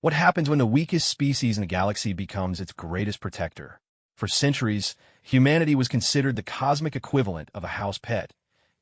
What happens when the weakest species in the galaxy becomes its greatest protector? For centuries, humanity was considered the cosmic equivalent of a house pet,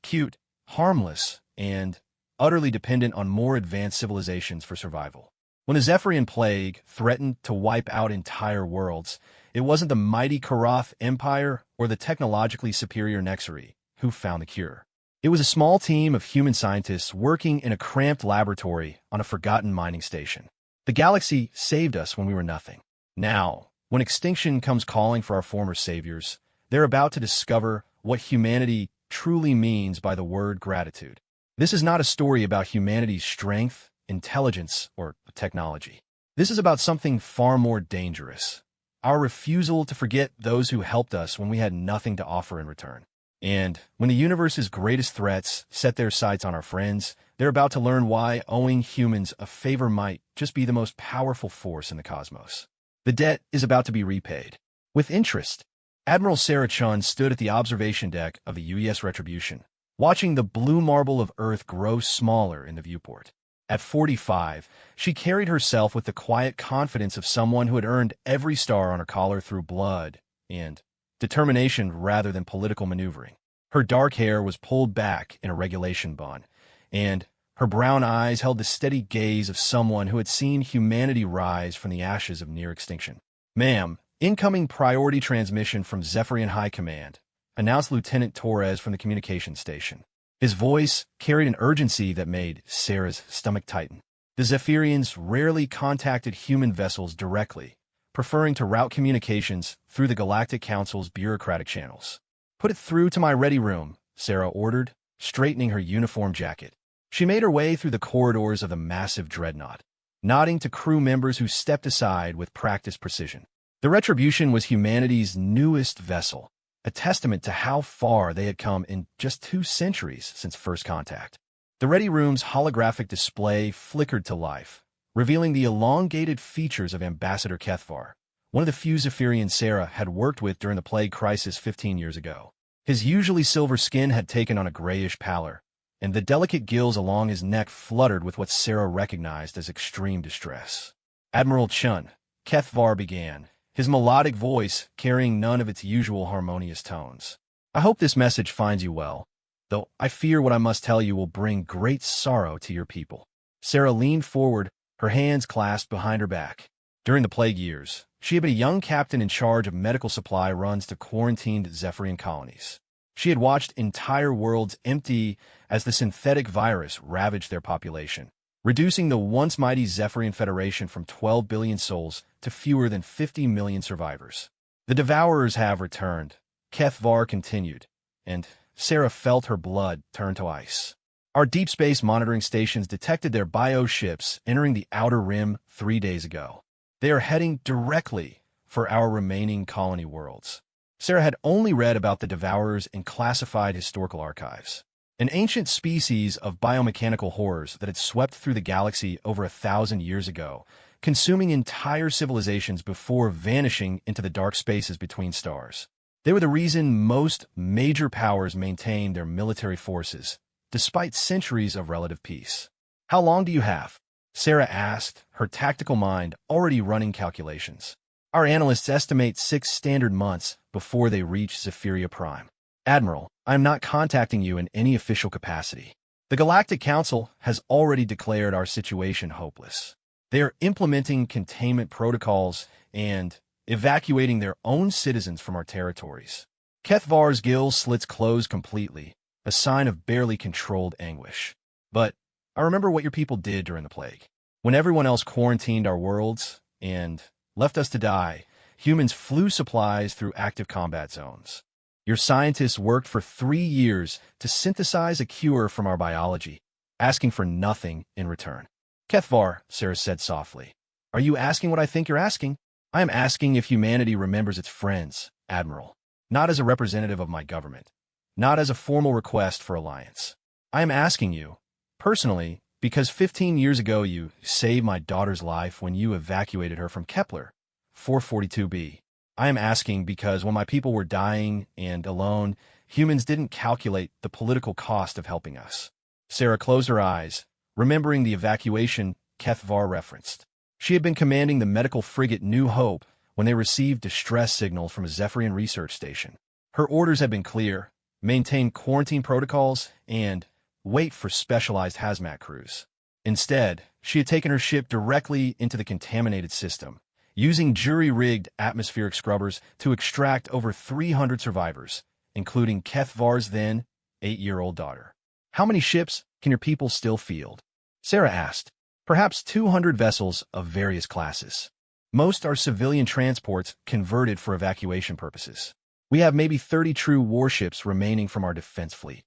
cute, harmless, and utterly dependent on more advanced civilizations for survival. When the Zephyrian Plague threatened to wipe out entire worlds, it wasn't the mighty Karath Empire or the technologically superior Nexari who found the cure. It was a small team of human scientists working in a cramped laboratory on a forgotten mining station. The galaxy saved us when we were nothing. Now, when extinction comes calling for our former saviors, they're about to discover what humanity truly means by the word gratitude. This is not a story about humanity's strength, intelligence, or technology. This is about something far more dangerous: our refusal to forget those who helped us when we had nothing to offer in return. And when the universe's greatest threats set their sights on our friends, they're about to learn why owing humans a favor might just be the most powerful force in the cosmos. The debt is about to be repaid. With interest, Admiral Sarah Chun stood at the observation deck of the UES Retribution, watching the blue marble of Earth grow smaller in the viewport. At 45, she carried herself with the quiet confidence of someone who had earned every star on her collar through blood and determination rather than political maneuvering. Her dark hair was pulled back in a regulation bun, and her brown eyes held the steady gaze of someone who had seen humanity rise from the ashes of near extinction. "Ma'am, incoming priority transmission from Zephyrian High Command," announced Lieutenant Torres from the communications station. His voice carried an urgency that made Sarah's stomach tighten. The Zephyrians rarely contacted human vessels directly, preferring to route communications through the Galactic Council's bureaucratic channels. "Put it through to my ready room," Sarah ordered, straightening her uniform jacket. She made her way through the corridors of the massive dreadnought, nodding to crew members who stepped aside with practiced precision. The Retribution was humanity's newest vessel, a testament to how far they had come in just 2 centuries since first contact. The Ready Room's holographic display flickered to life, revealing the elongated features of Ambassador Kethvar, one of the few Zephyrians Sarah had worked with during the Plague Crisis 15 years ago. His usually silver skin had taken on a grayish pallor, and the delicate gills along his neck fluttered with what Sarah recognized as extreme distress. "Admiral Chun," Kethvar began, his melodic voice carrying none of its usual harmonious tones. "I hope this message finds you well, though I fear what I must tell you will bring great sorrow to your people." Sarah leaned forward, her hands clasped behind her back. During the Plague years, she had been a young captain in charge of medical supply runs to quarantined Zephyrian colonies. She had watched entire worlds empty as the synthetic virus ravaged their population, reducing the once mighty Zephyrian Federation from 12 billion souls to fewer than 50 million survivors. "The Devourers have returned," Kethvar continued, and Sarah felt her blood turn to ice. "Our deep space monitoring stations detected their bioships entering the Outer Rim 3 days ago. They are heading directly for our remaining colony worlds." Sarah had only read about the Devourers in classified historical archives, an ancient species of biomechanical horrors that had swept through the galaxy over 1,000 years ago, consuming entire civilizations before vanishing into the dark spaces between stars. They were the reason most major powers maintained their military forces, despite centuries of relative peace. "How long do you have?" Sarah asked, her tactical mind already running calculations. "Our analysts estimate 6 standard months before they reach Zephyria Prime." "Admiral, I am not contacting you in any official capacity. The Galactic Council has already declared our situation hopeless. They are implementing containment protocols and evacuating their own citizens from our territories." Kethvar's gill slits closed completely, a sign of barely controlled anguish. "But I remember what your people did during the plague. When everyone else quarantined our worlds and left us to die, humans flew supplies through active combat zones. Your scientists worked for 3 years to synthesize a cure from our biology, asking for nothing in return." "Kethvar," Sarah said softly, "are you asking what I think you're asking?" "I am asking if humanity remembers its friends, Admiral, not as a representative of my government, not as a formal request for alliance. I am asking you, personally, because 15 years ago you saved my daughter's life when you evacuated her from Kepler 442b. I am asking because when my people were dying and alone, humans didn't calculate the political cost of helping us." Sarah closed her eyes, remembering the evacuation Kethvar referenced. She had been commanding the medical frigate New Hope when they received distress signals from a Zephyrian research station. Her orders had been clear: maintain quarantine protocols and wait for specialized hazmat crews. Instead, she had taken her ship directly into the contaminated system, using jury-rigged atmospheric scrubbers to extract over 300 survivors, including Kethvar's then 8-year-old daughter. "How many ships can your people still field?" Sarah asked. "Perhaps 200 vessels of various classes. Most are civilian transports converted for evacuation purposes. We have maybe 30 true warships remaining from our defense fleet.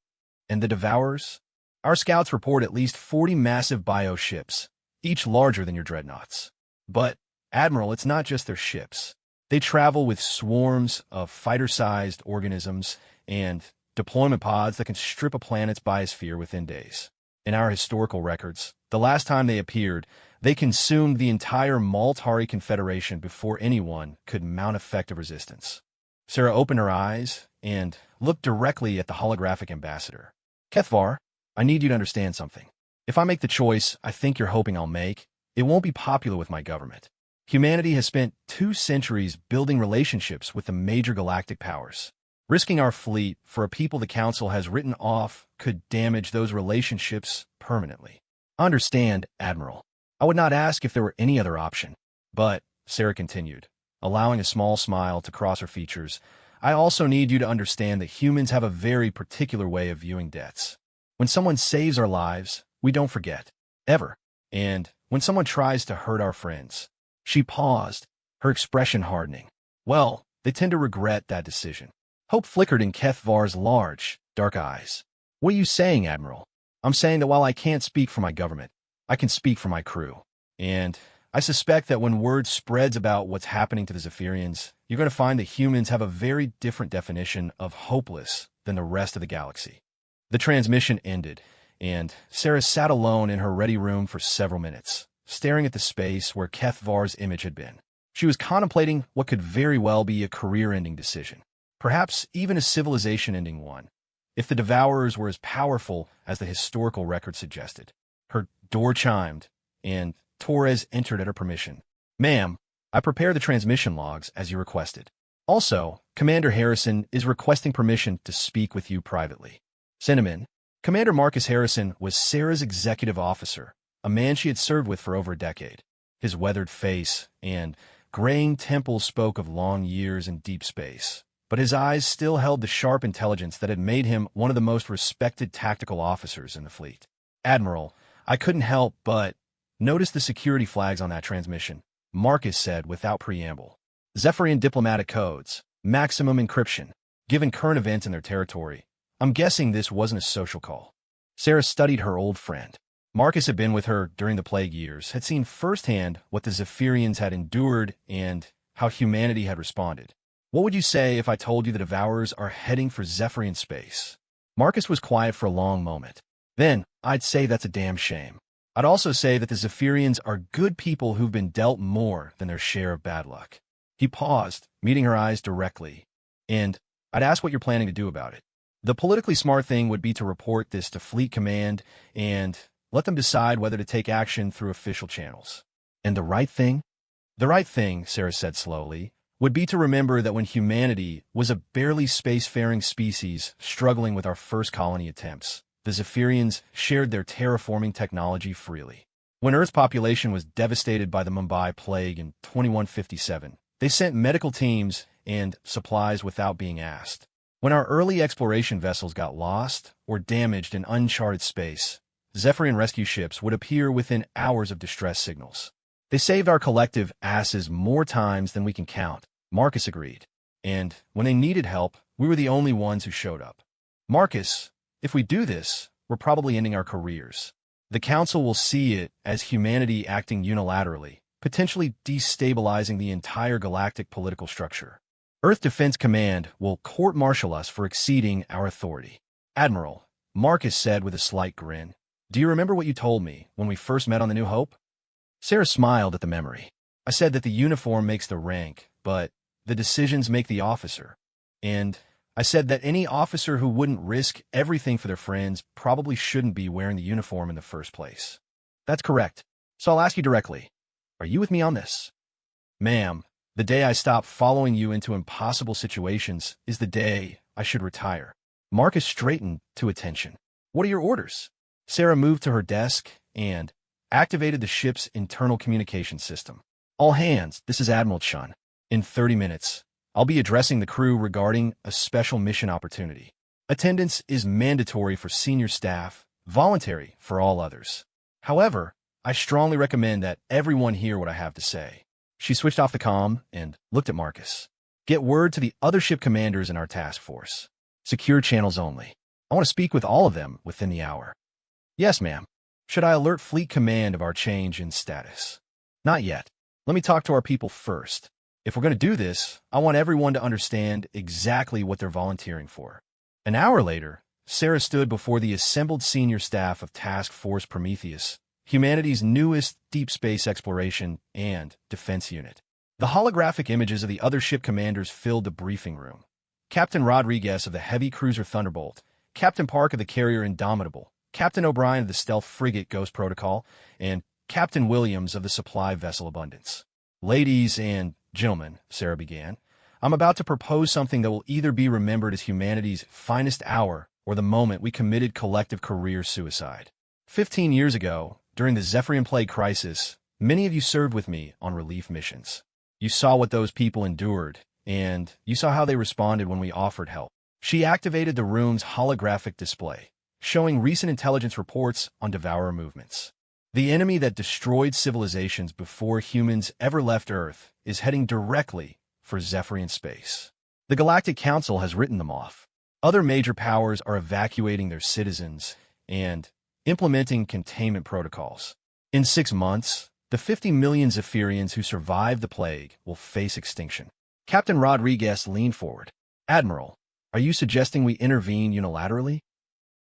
And the Devourers? Our scouts report at least 40 massive bio ships, each larger than your dreadnoughts. But, Admiral, it's not just their ships. They travel with swarms of fighter-sized organisms and deployment pods that can strip a planet's biosphere within days. In our historical records, the last time they appeared, they consumed the entire Maltari Confederation before anyone could mount effective resistance." Sarah opened her eyes and looked directly at the holographic ambassador. "Kethvar, I need you to understand something. If I make the choice I think you're hoping I'll make, it won't be popular with my government. Humanity has spent 2 centuries building relationships with the major galactic powers. Risking our fleet for a people the Council has written off could damage those relationships permanently. Understand, Admiral. I would not ask if there were any other option. But," Sarah continued, allowing a small smile to cross her features, "I also need you to understand that humans have a very particular way of viewing deaths. When someone saves our lives, we don't forget. Ever. And when someone tries to hurt our friends..." She paused, her expression hardening. "Well, they tend to regret that decision." Hope flickered in Kethvar's large, dark eyes. "What are you saying, Admiral?" "I'm saying that while I can't speak for my government, I can speak for my crew. And I suspect that when word spreads about what's happening to the Zephyrians, you're going to find that humans have a very different definition of hopeless than the rest of the galaxy." The transmission ended, and Sarah sat alone in her ready room for several minutes, staring at the space where Kethvar's image had been. She was contemplating what could very well be a career-ending decision, perhaps even a civilization-ending one, if the Devourers were as powerful as the historical record suggested. Her door chimed, and Torres entered at her permission. "Ma'am, I prepared the transmission logs as you requested. Also, Commander Harrison is requesting permission to speak with you privately." "Send him in." Commander Marcus Harrison was Sarah's executive officer, a man she had served with for over a decade. His weathered face and graying temples spoke of long years in deep space, but his eyes still held the sharp intelligence that had made him one of the most respected tactical officers in the fleet. "Admiral, I couldn't help but notice the security flags on that transmission," Marcus said without preamble. "Zephyrian diplomatic codes, maximum encryption, given current events in their territory. I'm guessing this wasn't a social call." Sarah studied her old friend. Marcus had been with her during the Plague years, had seen firsthand what the Zephyrians had endured and how humanity had responded. "What would you say if I told you the Devourers are heading for Zephyrian space?" Marcus was quiet for a long moment. "Then, I'd say that's a damn shame. I'd also say that the Zephyrians are good people who've been dealt more than their share of bad luck." He paused, meeting her eyes directly. "And I'd ask what you're planning to do about it. The politically smart thing would be to report this to Fleet Command and let them decide whether to take action through official channels." "And the right thing?" "The right thing," Sarah said slowly, "would be to remember that when humanity was a barely spacefaring species struggling with our first colony attempts, the Zephyrians shared their terraforming technology freely. When Earth's population was devastated by the Mumbai plague in 2157, they sent medical teams and supplies without being asked. When our early exploration vessels got lost or damaged in uncharted space, Zephyrian rescue ships would appear within hours of distress signals. They saved our collective asses more times than we can count," Marcus agreed. "And when they needed help, we were the only ones who showed up. Marcus, if we do this, we're probably ending our careers. The Council will see it as humanity acting unilaterally, potentially destabilizing the entire galactic political structure. Earth Defense Command will court-martial us for exceeding our authority." "Admiral," Marcus said with a slight grin, "do you remember what you told me when we first met on the New Hope?" Sarah smiled at the memory. "I said that the uniform makes the rank, but the decisions make the officer. And I said that any officer who wouldn't risk everything for their friends probably shouldn't be wearing the uniform in the first place." "That's correct. So I'll ask you directly. Are you with me on this? Ma'am, the day I stop following you into impossible situations is the day I should retire. Marcus straightened to attention. What are your orders? Sarah moved to her desk and activated the ship's internal communication system. All hands, this is Admiral Chun. In 30 minutes, I'll be addressing the crew regarding a special mission opportunity. Attendance is mandatory for senior staff, voluntary for all others. However, I strongly recommend that everyone hear what I have to say. She switched off the comm and looked at Marcus. Get word to the other ship commanders in our task force. Secure channels only. I want to speak with all of them within the hour. Yes, ma'am. Should I alert Fleet Command of our change in status? Not yet. Let me talk to our people first. If we're going to do this, I want everyone to understand exactly what they're volunteering for. An hour later, Sarah stood before the assembled senior staff of Task Force Prometheus, humanity's newest deep space exploration and defense unit. The holographic images of the other ship commanders filled the briefing room. Captain Rodriguez of the heavy cruiser Thunderbolt, Captain Park of the carrier Indomitable, Captain O'Brien of the stealth frigate Ghost Protocol, and Captain Williams of the supply vessel Abundance. Ladies and gentlemen, Sarah began, I'm about to propose something that will either be remembered as humanity's finest hour or the moment we committed collective career suicide. 15 years ago, during the Zephyrian Plague crisis, many of you served with me on relief missions. You saw what those people endured, and you saw how they responded when we offered help. She activated the room's holographic display, showing recent intelligence reports on Devourer movements. The enemy that destroyed civilizations before humans ever left Earth is heading directly for Zephyrian space. The Galactic Council has written them off. Other major powers are evacuating their citizens and implementing containment protocols. In 6 months, the 50 million Zephyrians who survived the plague will face extinction. Captain Rodriguez leaned forward. Admiral, are you suggesting we intervene unilaterally?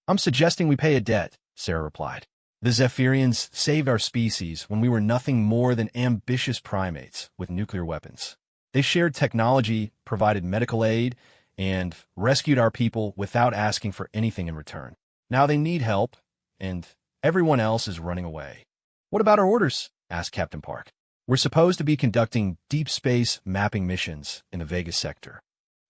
I'm suggesting we pay a debt, Sarah replied. The Zephyrians saved our species when we were nothing more than ambitious primates with nuclear weapons. They shared technology, provided medical aid, and rescued our people without asking for anything in return. Now they need help, and everyone else is running away. What about our orders? Asked Captain Park. We're supposed to be conducting deep space mapping missions in the Vegas sector.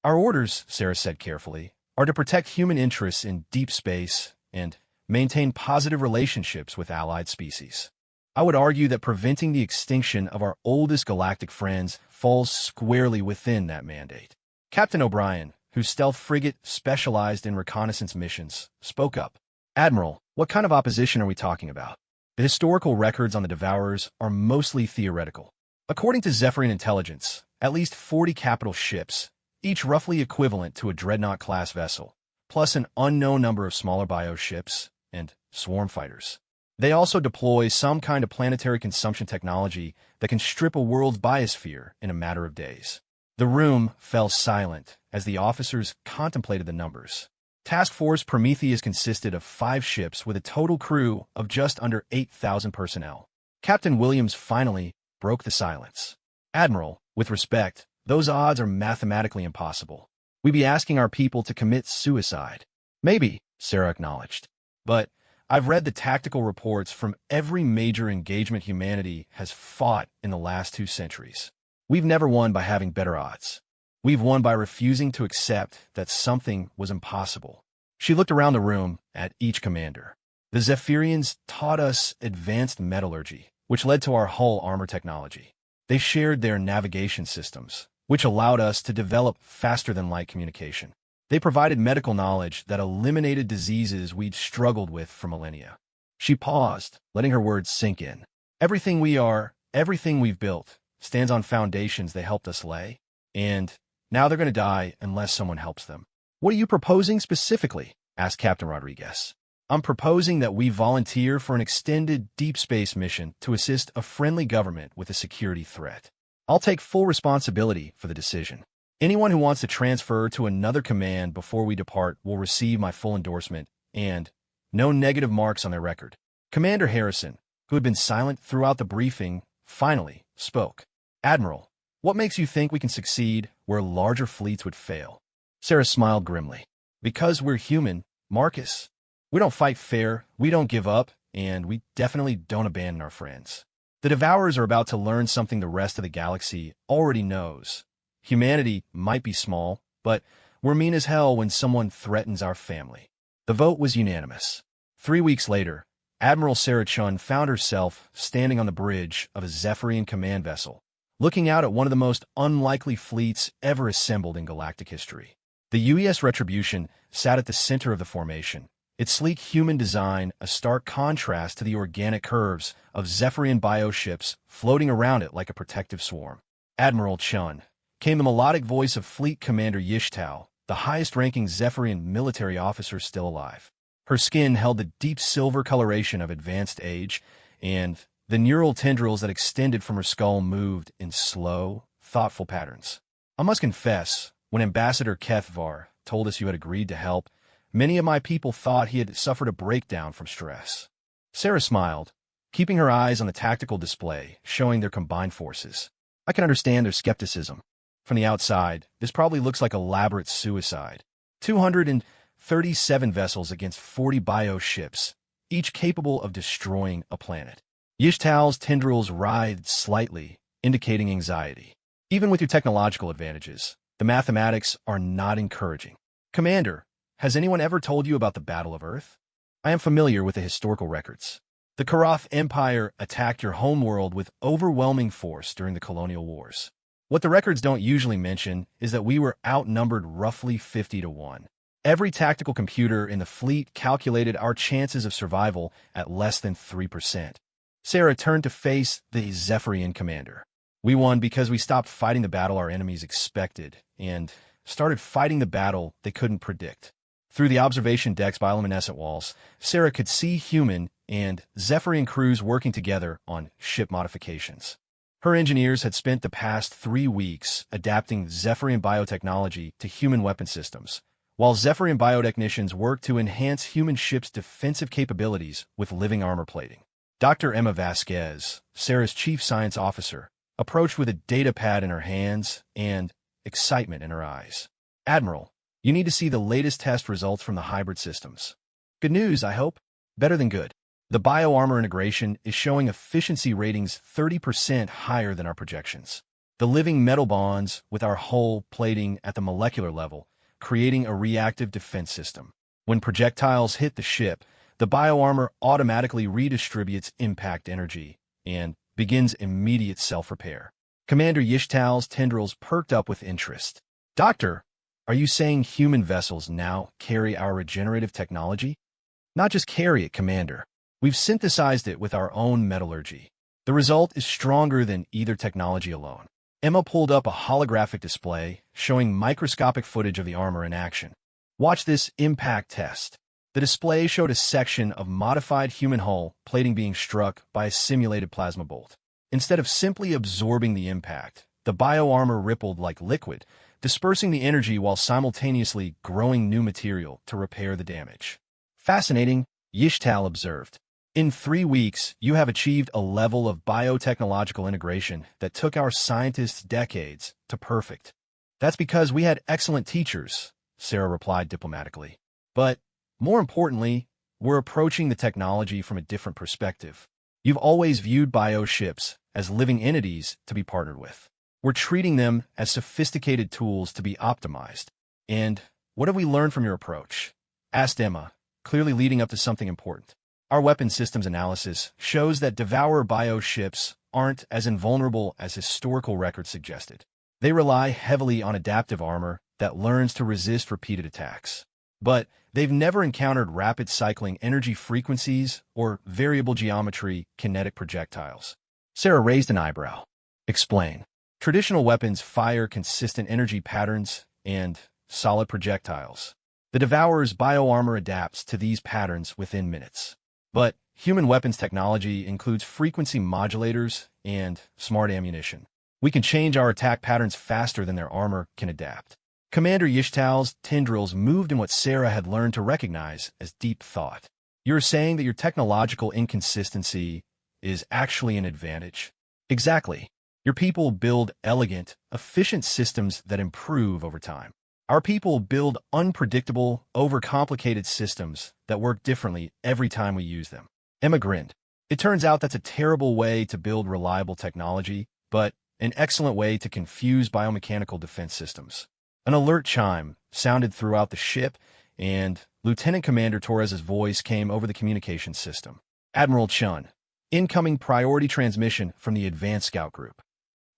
Our orders, Sarah said carefully, are to protect human interests in deep space and maintain positive relationships with allied species. I would argue that preventing the extinction of our oldest galactic friends falls squarely within that mandate. Captain O'Brien, whose stealth frigate specialized in reconnaissance missions, spoke up. Admiral, what kind of opposition are we talking about? The historical records on the Devourers are mostly theoretical. According to Zephyrian intelligence, at least 40 capital ships, each roughly equivalent to a dreadnought-class vessel, plus an unknown number of smaller bioships and swarm fighters. They also deploy some kind of planetary consumption technology that can strip a world's biosphere in a matter of days. The room fell silent as the officers contemplated the numbers. Task Force Prometheus consisted of 5 ships with a total crew of just under 8,000 personnel. Captain Williams finally broke the silence. Admiral, with respect, those odds are mathematically impossible. We'd be asking our people to commit suicide. Maybe, Sarah acknowledged. But I've read the tactical reports from every major engagement humanity has fought in the last 2 centuries. We've never won by having better odds. We've won by refusing to accept that something was impossible. She looked around the room at each commander. The Zephyrians taught us advanced metallurgy, which led to our hull armor technology. They shared their navigation systems, which allowed us to develop faster-than-light communication. They provided medical knowledge that eliminated diseases we'd struggled with for millennia. She paused, letting her words sink in. Everything we are, everything we've built, stands on foundations they helped us lay, and now they're going to die unless someone helps them. What are you proposing specifically? Asked Captain Rodriguez. I'm proposing that we volunteer for an extended deep space mission to assist a friendly government with a security threat. I'll take full responsibility for the decision. Anyone who wants to transfer to another command before we depart will receive my full endorsement and no negative marks on their record. Commander Harrison, who had been silent throughout the briefing, finally spoke. Admiral, what makes you think we can succeed where larger fleets would fail? Sarah smiled grimly. Because we're human, Marcus. We don't fight fair, we don't give up, and we definitely don't abandon our friends. The Devourers are about to learn something the rest of the galaxy already knows. Humanity might be small, but we're mean as hell when someone threatens our family. The vote was unanimous. 3 weeks later, Admiral Sarah Chun found herself standing on the bridge of a Zephyrian command vessel, looking out at one of the most unlikely fleets ever assembled in galactic history. The UES Retribution sat at the center of the formation, its sleek human design a stark contrast to the organic curves of Zephyrian bioships floating around it like a protective swarm. Admiral Chun came the melodic voice of Fleet Commander Yishtao, the highest-ranking Zephyrian military officer still alive. Her skin held the deep silver coloration of advanced age, and the neural tendrils that extended from her skull moved in slow, thoughtful patterns. I must confess, when Ambassador Kethvar told us you had agreed to help, many of my people thought he had suffered a breakdown from stress. Sarah smiled, keeping her eyes on the tactical display, showing their combined forces. I can understand their skepticism. From the outside, this probably looks like elaborate suicide. 237 vessels against 40 bioships, each capable of destroying a planet. Yishtao's tendrils writhed slightly, indicating anxiety. Even with your technological advantages, the mathematics are not encouraging. Commander, has anyone ever told you about the Battle of Earth? I am familiar with the historical records. The Karath Empire attacked your homeworld with overwhelming force during the colonial wars. What the records don't usually mention is that we were outnumbered roughly 50-1. Every tactical computer in the fleet calculated our chances of survival at less than 3%. Sarah turned to face the Zephyrian commander. We won because we stopped fighting the battle our enemies expected and started fighting the battle they couldn't predict. Through the observation deck's bioluminescent walls, Sarah could see human and Zephyrian crews working together on ship modifications. Her engineers had spent the past 3 weeks adapting Zephyrian biotechnology to human weapon systems, while Zephyrian biotechnicians worked to enhance human ships' defensive capabilities with living armor plating. Dr. Emma Vasquez, Sarah's chief science officer, approached with a data pad in her hands and excitement in her eyes. Admiral, you need to see the latest test results from the hybrid systems. Good news, I hope. Better than good. The bioarmor integration is showing efficiency ratings 30% higher than our projections. The living metal bonds with our hull plating at the molecular level, creating a reactive defense system. When projectiles hit the ship, the bioarmor automatically redistributes impact energy and begins immediate self-repair. Commander Yishtao's tendrils perked up with interest. Doctor, are you saying human vessels now carry our regenerative technology? Not just carry it, Commander. We've synthesized it with our own metallurgy. The result is stronger than either technology alone. Emma pulled up a holographic display showing microscopic footage of the armor in action. Watch this impact test. The display showed a section of modified human hull plating being struck by a simulated plasma bolt. Instead of simply absorbing the impact, the bioarmor rippled like liquid, dispersing the energy while simultaneously growing new material to repair the damage. Fascinating, Yishtao observed. In 3 weeks, you have achieved a level of biotechnological integration that took our scientists decades to perfect. That's because we had excellent teachers, Sarah replied diplomatically. But, more importantly, we're approaching the technology from a different perspective. You've always viewed bioships as living entities to be partnered with. We're treating them as sophisticated tools to be optimized. And what have we learned from your approach? Asked Emma, clearly leading up to something important. Our weapon systems analysis shows that Devourer bioships aren't as invulnerable as historical records suggested. They rely heavily on adaptive armor that learns to resist repeated attacks. But they've never encountered rapid cycling energy frequencies or variable geometry kinetic projectiles. Sarah raised an eyebrow. Explain. Traditional weapons fire consistent energy patterns and solid projectiles. The Devourer's bioarmor adapts to these patterns within minutes. But human weapons technology includes frequency modulators and smart ammunition. We can change our attack patterns faster than their armor can adapt. Commander Yishtao's tendrils moved in what Sarah had learned to recognize as deep thought. You're saying that your technological inconsistency is actually an advantage? Exactly. Your people build elegant, efficient systems that improve over time. Our people build unpredictable, overcomplicated systems that work differently every time we use them. Emma grinned. It turns out that's a terrible way to build reliable technology, but an excellent way to confuse biomechanical defense systems. An alert chime sounded throughout the ship, and Lieutenant Commander Torres's voice came over the communications system. Admiral Chun, incoming priority transmission from the Advanced Scout Group.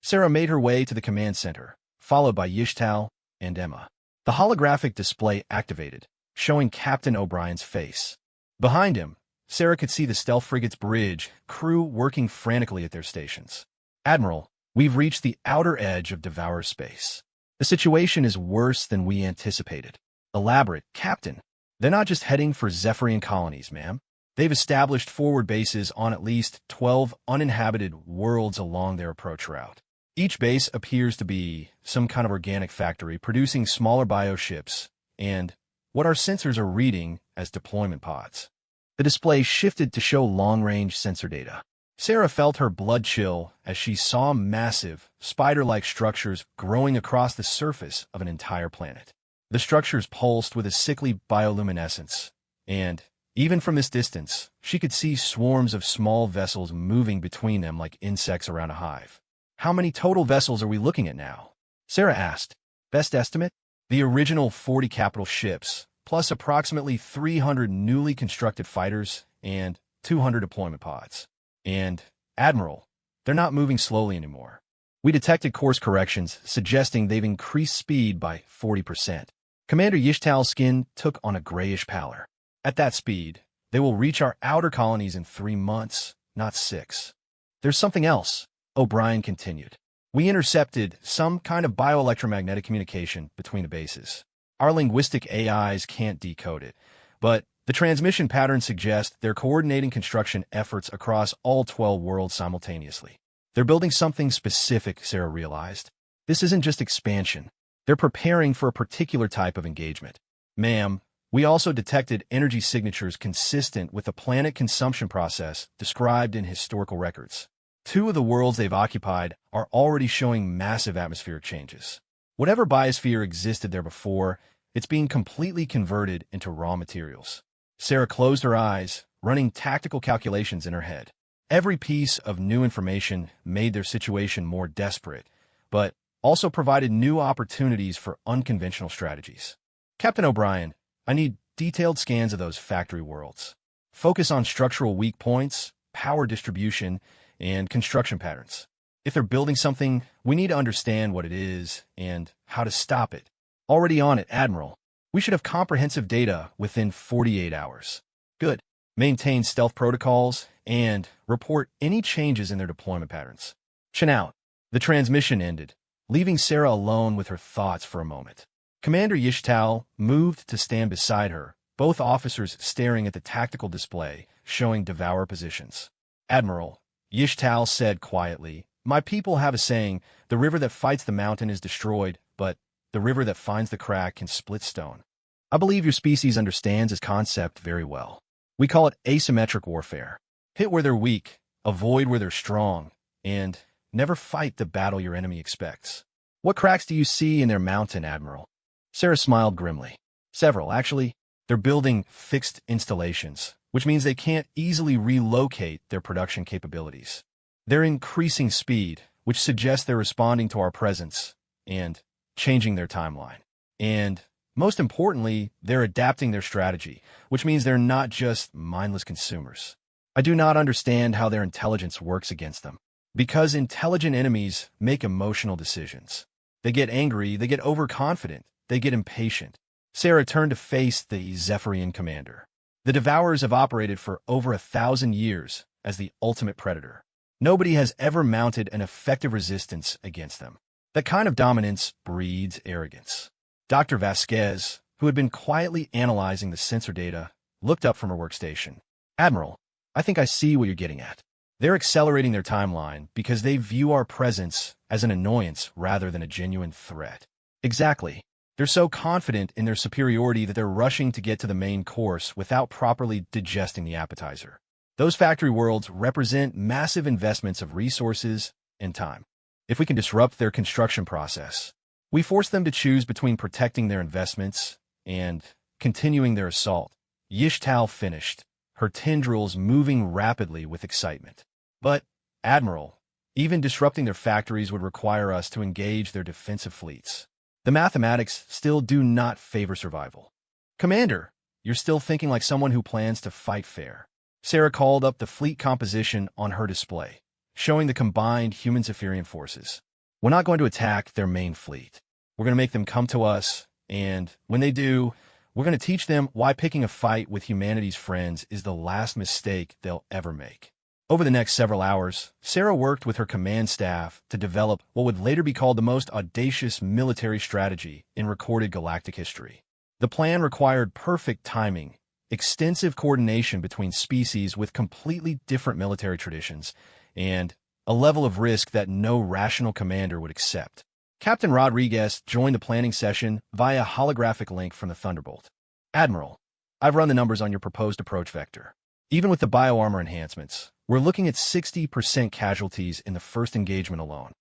Sarah made her way to the command center, followed by Yishtal and Emma. The holographic display activated, showing Captain O'Brien's face. Behind him, Sarah could see the stealth frigate's bridge, crew working frantically at their stations. Admiral, we've reached the outer edge of Devourer space. The situation is worse than we anticipated. Elaborate, Captain. They're not just heading for Zephyrian colonies, ma'am. They've established forward bases on at least 12 uninhabited worlds along their approach route. Each base appears to be some kind of organic factory producing smaller bioships and what our sensors are reading as deployment pods. The display shifted to show long-range sensor data. Sarah felt her blood chill as she saw massive, spider-like structures growing across the surface of an entire planet. The structures pulsed with a sickly bioluminescence, and even from this distance, she could see swarms of small vessels moving between them like insects around a hive. How many total vessels are we looking at now? Sarah asked. Best estimate? The original 40 capital ships, plus approximately 300 newly constructed fighters and 200 deployment pods. And, Admiral, they're not moving slowly anymore. We detected course corrections suggesting they've increased speed by 40%. Commander Yishtal's skin took on a grayish pallor. At that speed, they will reach our outer colonies in 3 months, not 6. There's something else, O'Brien continued. We intercepted some kind of bioelectromagnetic communication between the bases. Our linguistic AIs can't decode it, but the transmission patterns suggest they're coordinating construction efforts across all 12 worlds simultaneously. They're building something specific, Sarah realized. This isn't just expansion. They're preparing for a particular type of engagement. Ma'am, we also detected energy signatures consistent with the planet consumption process described in historical records. 2 of the worlds they've occupied are already showing massive atmospheric changes. Whatever biosphere existed there before, it's being completely converted into raw materials. Sarah closed her eyes, running tactical calculations in her head. Every piece of new information made their situation more desperate, but also provided new opportunities for unconventional strategies. Captain O'Brien, I need detailed scans of those factory worlds. Focus on structural weak points, power distribution, and construction patterns. If they're building something, we need to understand what it is and how to stop it. Already on it, Admiral. We should have comprehensive data within 48 hours. Good. Maintain stealth protocols and report any changes in their deployment patterns. Chin out. The transmission ended, leaving Sarah alone with her thoughts for a moment. Commander Yishtal moved to stand beside her, both officers staring at the tactical display showing Devourer positions. Admiral, Yishtal said quietly, my people have a saying, the river that fights the mountain is destroyed, but the river that finds the crack can split stone. I believe your species understands this concept very well. We call it asymmetric warfare. Hit where they're weak, avoid where they're strong, and never fight the battle your enemy expects. What cracks do you see in their mountain, Admiral? Sarah smiled grimly. Several, actually. They're building fixed installations, which means they can't easily relocate their production capabilities. They're increasing speed, which suggests they're responding to our presence and changing their timeline. And most importantly, they're adapting their strategy, which means they're not just mindless consumers. I do not understand how their intelligence works against them. Because intelligent enemies make emotional decisions. They get angry, they get overconfident, they get impatient. Sarah turned to face the Zephyrian commander. The Devourers have operated for over 1,000 years as the ultimate predator. Nobody has ever mounted an effective resistance against them. That kind of dominance breeds arrogance. Dr. Vasquez, who had been quietly analyzing the sensor data, looked up from her workstation. Admiral, I think I see what you're getting at. They're accelerating their timeline because they view our presence as an annoyance rather than a genuine threat. Exactly. They're so confident in their superiority that they're rushing to get to the main course without properly digesting the appetizer. Those factory worlds represent massive investments of resources and time. If we can disrupt their construction process, we force them to choose between protecting their investments and continuing their assault. Yishtal finished, her tendrils moving rapidly with excitement. But, Admiral, even disrupting their factories would require us to engage their defensive fleets. The mathematics still do not favor survival. Commander, you're still thinking like someone who plans to fight fair. Sarah called up the fleet composition on her display, showing the combined human-Zephyrian forces. We're not going to attack their main fleet. We're going to make them come to us, and when they do, we're going to teach them why picking a fight with humanity's friends is the last mistake they'll ever make. Over the next several hours, Sarah worked with her command staff to develop what would later be called the most audacious military strategy in recorded galactic history. The plan required perfect timing, extensive coordination between species with completely different military traditions, and a level of risk that no rational commander would accept. Captain Rodriguez joined the planning session via holographic link from the Thunderbolt. Admiral, I've run the numbers on your proposed approach vector. Even with the bioarmor enhancements, we're looking at 60% casualties in the first engagement alone.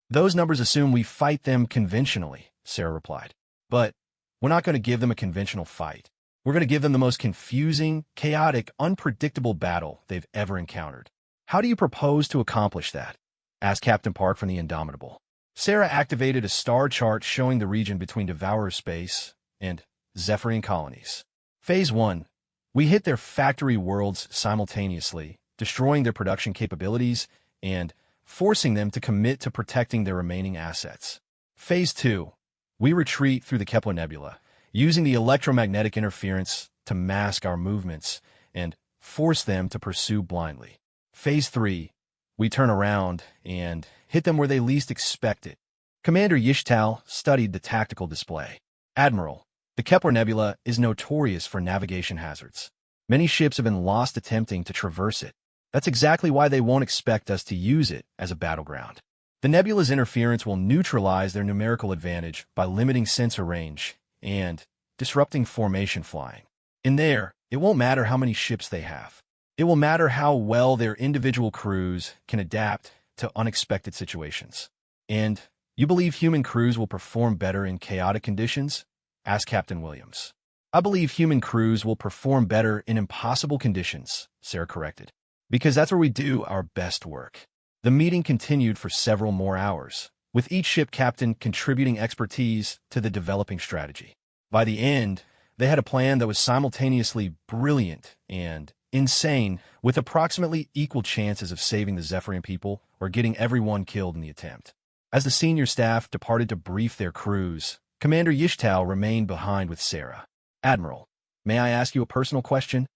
Those numbers assume we fight them conventionally, Sarah replied. But we're not going to give them a conventional fight. We're going to give them the most confusing, chaotic, unpredictable battle they've ever encountered. How do you propose to accomplish that? Asked Captain Park from the Indomitable. Sarah activated a star chart showing the region between Devourer Space and Zephyrian colonies. Phase 1. We hit their factory worlds simultaneously, destroying their production capabilities and forcing them to commit to protecting their remaining assets. Phase 2. We retreat through the Kepler Nebula, using the electromagnetic interference to mask our movements and force them to pursue blindly. Phase 3. We turn around and hit them where they least expect it. Commander Yishtal studied the tactical display. Admiral, the Kepler Nebula is notorious for navigation hazards. Many ships have been lost attempting to traverse it. That's exactly why they won't expect us to use it as a battleground. The nebula's interference will neutralize their numerical advantage by limiting sensor range and disrupting formation flying. In there, it won't matter how many ships they have. It will matter how well their individual crews can adapt to unexpected situations. And you believe human crews will perform better in chaotic conditions? Asked Captain Williams. I believe human crews will perform better in impossible conditions, Sarah corrected, because that's where we do our best work. The meeting continued for several more hours, with each ship captain contributing expertise to the developing strategy. By the end, they had a plan that was simultaneously brilliant and insane, with approximately equal chances of saving the Zephyrian people or getting everyone killed in the attempt. As the senior staff departed to brief their crews, Commander Yishtal remained behind with Sarah. Admiral, may I ask you a personal question?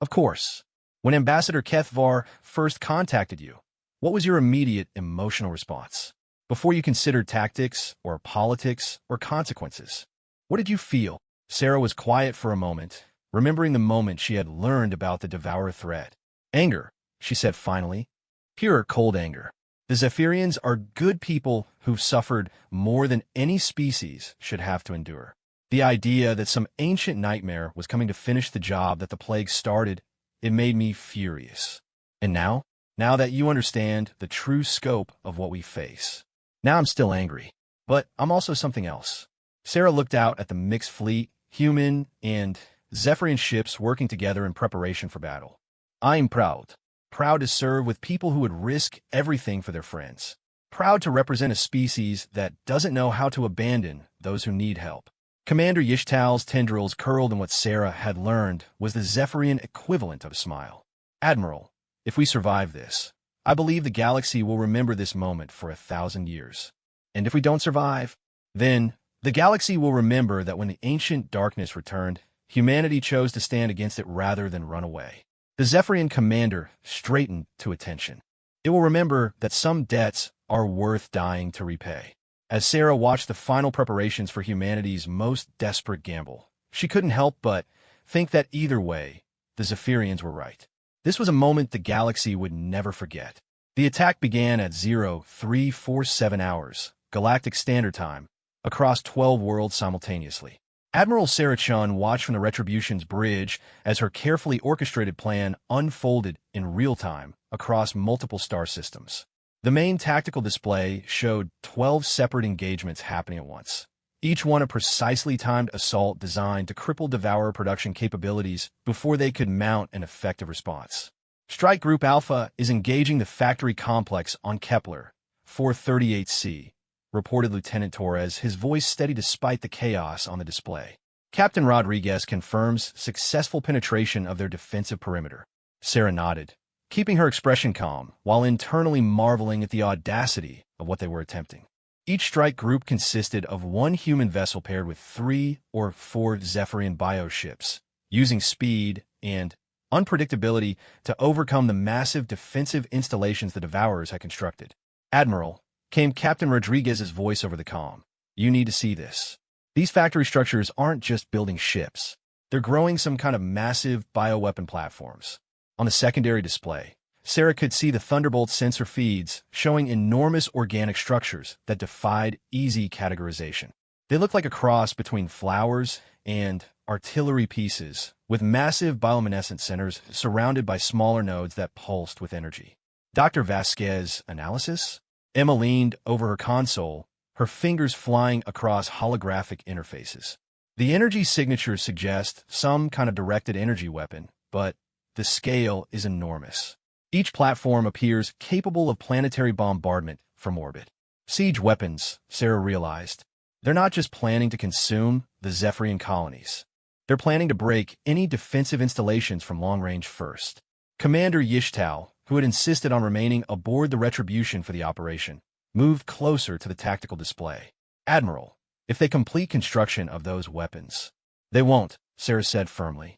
Of course. When Ambassador Kethvar first contacted you, what was your immediate emotional response? Before you considered tactics or politics or consequences, what did you feel? Sarah was quiet for a moment, remembering the moment she had learned about the Devourer threat. Anger, she said finally. Pure, cold anger. The Zephyrians are good people who've suffered more than any species should have to endure. The idea that some ancient nightmare was coming to finish the job that the plague started, it made me furious. And now that you understand the true scope of what we face, now I'm still angry. But I'm also something else. Sarah looked out at the mixed fleet, human and Zephyrian ships working together in preparation for battle. I'm proud to serve with people who would risk everything for their friends. Proud to represent a species that doesn't know how to abandon those who need help. Commander Yishtal's tendrils curled, and what Sarah had learned was the Zephyrian equivalent of a smile. Admiral, if we survive this, I believe the galaxy will remember this moment for 1,000 years. And if we don't survive, then the galaxy will remember that when the ancient darkness returned, humanity chose to stand against it rather than run away. The Zephyrian commander straightened to attention. It will remember that some debts are worth dying to repay. As Sarah watched the final preparations for humanity's most desperate gamble, she couldn't help but think that either way, the Zephyrians were right. This was a moment the galaxy would never forget. The attack began at 0347 hours, Galactic Standard Time, across 12 worlds simultaneously. Admiral Sarah Chun watched from the Retribution's bridge as her carefully orchestrated plan unfolded in real time across multiple star systems. The main tactical display showed 12 separate engagements happening at once, each one a precisely timed assault designed to cripple Devourer production capabilities before they could mount an effective response. Strike Group Alpha is engaging the factory complex on Kepler 438C, reported Lieutenant Torres, his voice steady despite the chaos on the display. Captain Rodriguez confirms successful penetration of their defensive perimeter. Sarah nodded, keeping her expression calm while internally marveling at the audacity of what they were attempting. Each strike group consisted of one human vessel paired with 3 or 4 Zephyrian bioships, using speed and unpredictability to overcome the massive defensive installations the Devourers had constructed. "Admiral," came Captain Rodriguez's voice over the comm, "you need to see this. These factory structures aren't just building ships. They're growing some kind of massive bioweapon platforms." On the secondary display, Sarah could see the Thunderbolt sensor feeds showing enormous organic structures that defied easy categorization. They looked like a cross between flowers and artillery pieces, with massive bioluminescent centers surrounded by smaller nodes that pulsed with energy. Dr. Vasquez analysis? Emma leaned over her console, her fingers flying across holographic interfaces. The energy signatures suggest some kind of directed energy weapon, but the scale is enormous. Each platform appears capable of planetary bombardment from orbit. Siege weapons, Sarah realized. They're not just planning to consume the Zephyrian colonies. They're planning to break any defensive installations from long range first. Commander Yishtal, who had insisted on remaining aboard the Retribution for the operation, moved closer to the tactical display. "Admiral, if they complete construction of those weapons—" "They won't," Sarah said firmly.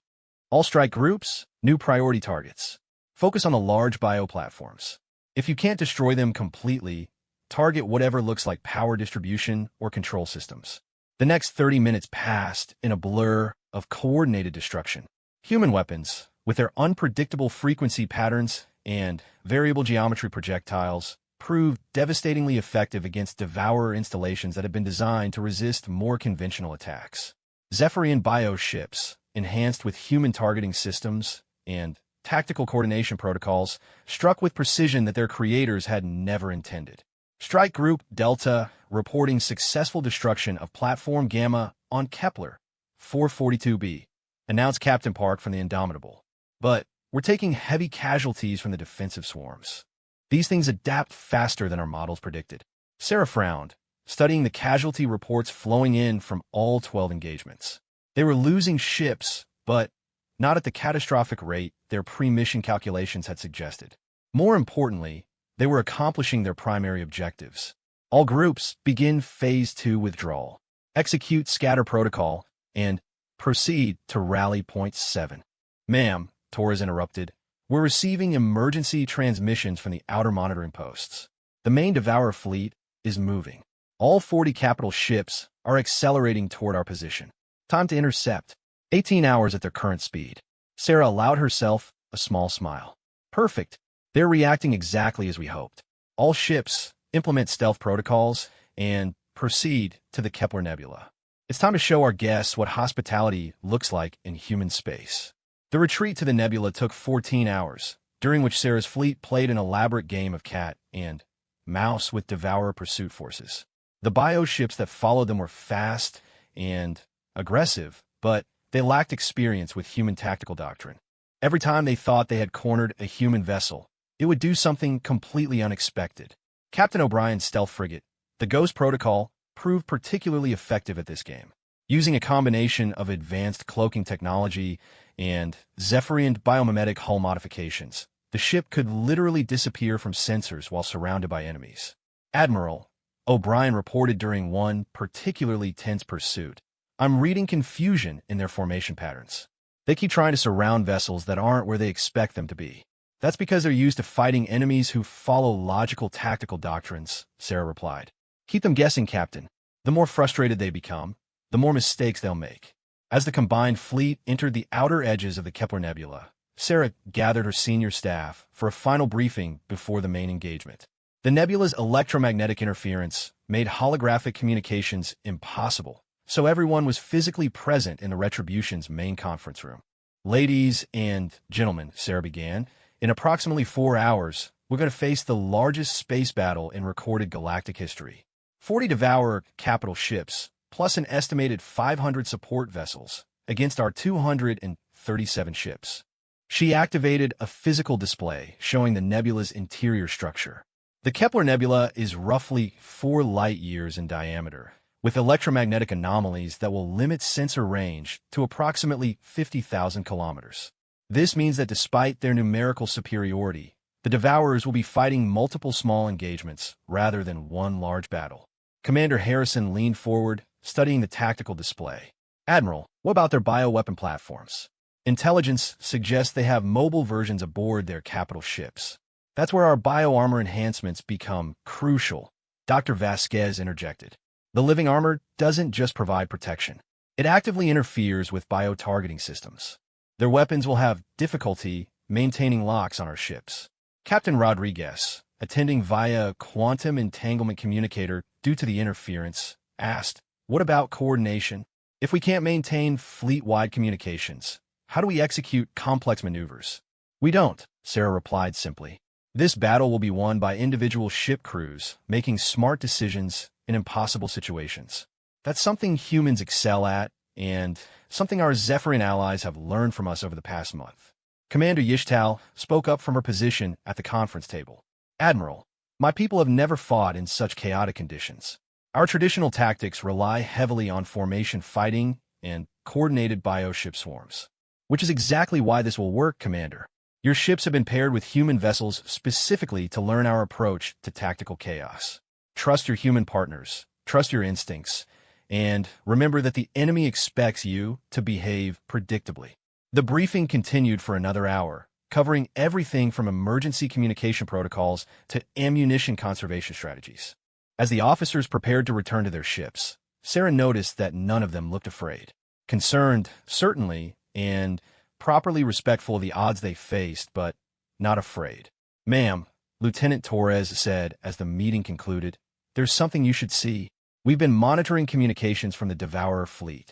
"All strike groups, new priority targets. Focus on the large bioplatforms. If you can't destroy them completely, target whatever looks like power distribution or control systems." The next 30 minutes passed in a blur of coordinated destruction. Human weapons, with their unpredictable frequency patterns and variable geometry projectiles, proved devastatingly effective against Devourer installations that had been designed to resist more conventional attacks. Zephyrian bioships, enhanced with human targeting systems and tactical coordination protocols, struck with precision that their creators had never intended. Strike Group Delta reporting successful destruction of Platform Gamma on Kepler 442b, announced Captain Park from the Indomitable. "But we're taking heavy casualties from the defensive swarms. These things adapt faster than our models predicted." Sarah frowned, studying the casualty reports flowing in from all 12 engagements. They were losing ships, but not at the catastrophic rate their pre-mission calculations had suggested. More importantly, they were accomplishing their primary objectives. "All groups begin Phase 2 withdrawal. Execute scatter protocol and proceed to rally point 7. "Ma'am," Torres interrupted, "we're receiving emergency transmissions from the outer monitoring posts. The main Devourer fleet is moving. All 40 capital ships are accelerating toward our position. Time to intercept. 18 hours at their current speed." Sarah allowed herself a small smile. "Perfect. They're reacting exactly as we hoped. All ships implement stealth protocols and proceed to the Kepler Nebula. It's time to show our guests what hospitality looks like in human space." The retreat to the nebula took 14 hours, during which Sarah's fleet played an elaborate game of cat and mouse with Devourer pursuit forces. The bioships that followed them were fast and aggressive, but they lacked experience with human tactical doctrine. Every time they thought they had cornered a human vessel, it would do something completely unexpected. Captain O'Brien's stealth frigate, the Ghost Protocol, proved particularly effective at this game. Using a combination of advanced cloaking technology and Zephyrian biomimetic hull modifications, the ship could literally disappear from sensors while surrounded by enemies. "Admiral," O'Brien reported during one particularly tense pursuit, "I'm reading confusion in their formation patterns. They keep trying to surround vessels that aren't where they expect them to be." "That's because they're used to fighting enemies who follow logical tactical doctrines," Sarah replied. "Keep them guessing, Captain. The more frustrated they become, the more mistakes they'll make." As the combined fleet entered the outer edges of the Kepler Nebula, Sarah gathered her senior staff for a final briefing before the main engagement. The nebula's electromagnetic interference made holographic communications impossible, so everyone was physically present in the Retribution's main conference room. "Ladies and gentlemen," Sarah began, "in approximately 4 hours, we're going to face the largest space battle in recorded galactic history. 40 Devourer capital ships, plus an estimated 500 support vessels against our 237 ships. She activated a physical display showing the nebula's interior structure. The Kepler Nebula is roughly 4 light-years in diameter, with electromagnetic anomalies that will limit sensor range to approximately 50,000 kilometers. This means that despite their numerical superiority, the Devourers will be fighting multiple small engagements rather than one large battle. Commander Harrison leaned forward, studying the tactical display. "Admiral, what about their bioweapon platforms? Intelligence suggests they have mobile versions aboard their capital ships. That's where our bioarmor enhancements become crucial," Dr. Vasquez interjected. "The living armor doesn't just provide protection. It actively interferes with bio-targeting systems. Their weapons will have difficulty maintaining locks on our ships." Captain Rodriguez, attending via a quantum entanglement communicator due to the interference, asked, "What about coordination? If we can't maintain fleet-wide communications, how do we execute complex maneuvers?" "We don't," Sarah replied simply. "This battle will be won by individual ship crews making smart decisions in impossible situations. That's something humans excel at, and something our Zephyrian allies have learned from us over the past month." Commander Yishtal spoke up from her position at the conference table. "Admiral, my people have never fought in such chaotic conditions. Our traditional tactics rely heavily on formation fighting and coordinated bioship swarms. Which is exactly why this will work, Commander. Your ships have been paired with human vessels specifically to learn our approach to tactical chaos. Trust your human partners, trust your instincts, and remember that the enemy expects you to behave predictably." The briefing continued for another hour, covering everything from emergency communication protocols to ammunition conservation strategies. As the officers prepared to return to their ships, Sarah noticed that none of them looked afraid. Concerned, certainly, and properly respectful of the odds they faced, but not afraid. "Ma'am," Lieutenant Torres said as the meeting concluded, "there's something you should see. We've been monitoring communications from the Devourer fleet."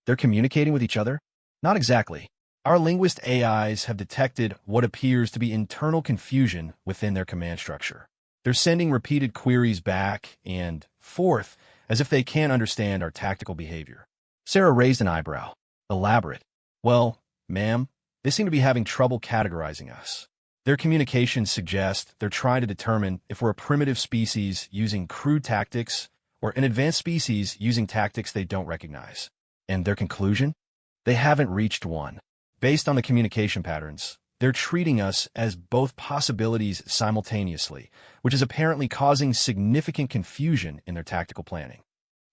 "They're communicating with each other?" "Not exactly. Our linguist AIs have detected what appears to be internal confusion within their command structure. They're sending repeated queries back and forth as if they can't understand our tactical behavior." Sarah raised an eyebrow. "Elaborate." "Well, ma'am, they seem to be having trouble categorizing us. Their communications suggest they're trying to determine if we're a primitive species using crude tactics or an advanced species using tactics they don't recognize. And their conclusion? They haven't reached one. Based on the communication patterns, they're treating us as both possibilities simultaneously, which is apparently causing significant confusion in their tactical planning."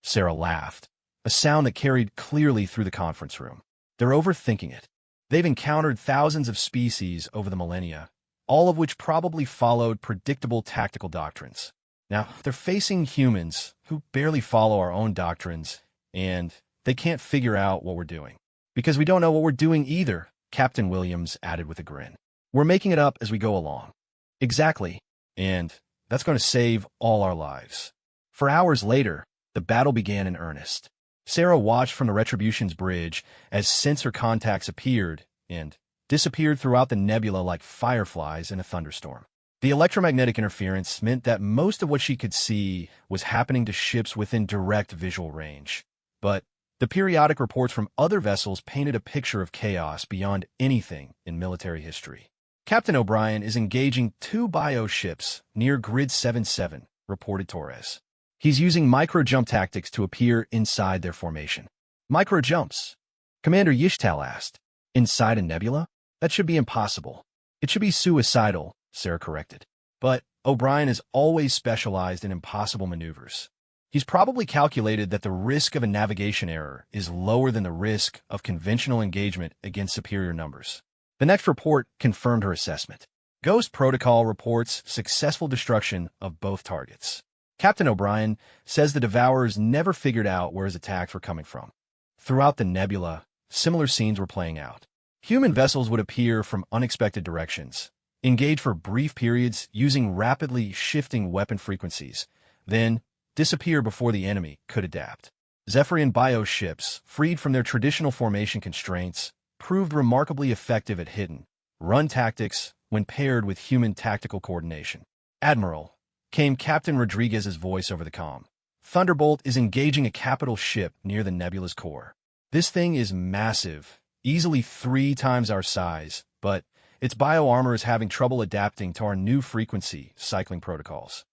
Sarah laughed, a sound that carried clearly through the conference room. "They're overthinking it. They've encountered thousands of species over the millennia, all of which probably followed predictable tactical doctrines. Now, they're facing humans who barely follow our own doctrines, and they can't figure out what we're doing. Because we don't know what we're doing either," Captain Williams added with a grin. "We're making it up as we go along." "Exactly. And that's going to save all our lives." For hours later, the battle began in earnest. Sarah watched from the Retribution's bridge as sensor contacts appeared and disappeared throughout the nebula like fireflies in a thunderstorm. The electromagnetic interference meant that most of what she could see was happening to ships within direct visual range. But the periodic reports from other vessels painted a picture of chaos beyond anything in military history. "Captain O'Brien is engaging 2 bioships near Grid 77, reported Torres. "He's using micro-jump tactics to appear inside their formation." "Micro-jumps?" Commander Yishtal asked. "Inside a nebula? That should be impossible. It should be suicidal," Sarah corrected. "But O'Brien is always specialized in impossible maneuvers. He's probably calculated that the risk of a navigation error is lower than the risk of conventional engagement against superior numbers." The next report confirmed her assessment. Ghost Protocol reports successful destruction of both targets. Captain O'Brien says the Devourers never figured out where his attacks were coming from. Throughout the nebula, similar scenes were playing out. Human vessels would appear from unexpected directions, engage for brief periods using rapidly shifting weapon frequencies, then disappear before the enemy could adapt. Zephyrian bioships, freed from their traditional formation constraints, proved remarkably effective at hit-and-run tactics when paired with human tactical coordination. "Admiral," came Captain Rodriguez's voice over the comm. Thunderbolt is engaging a capital ship near the nebula's core. This thing is massive, easily 3 times our size, but its bioarmor is having trouble adapting to our new frequency cycling protocols.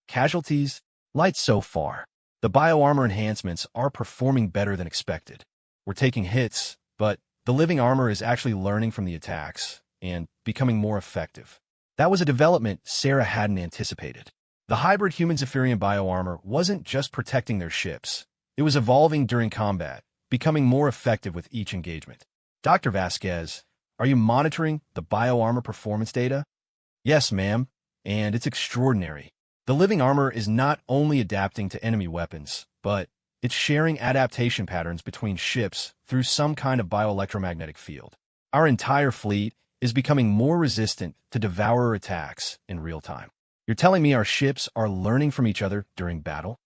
Casualties? Light so far. The bioarmor enhancements are performing better than expected. We're taking hits, but the living armor is actually learning from the attacks and becoming more effective. That was a development Sarah hadn't anticipated. The hybrid human-Zephyrian bioarmor wasn't just protecting their ships. It was evolving during combat, becoming more effective with each engagement. Dr. Vasquez, are you monitoring the bioarmor performance data? Yes, ma'am, and it's extraordinary. The living armor is not only adapting to enemy weapons, but it's sharing adaptation patterns between ships through some kind of bioelectromagnetic field. Our entire fleet is becoming more resistant to devourer attacks in real time. You're telling me our ships are learning from each other during battle?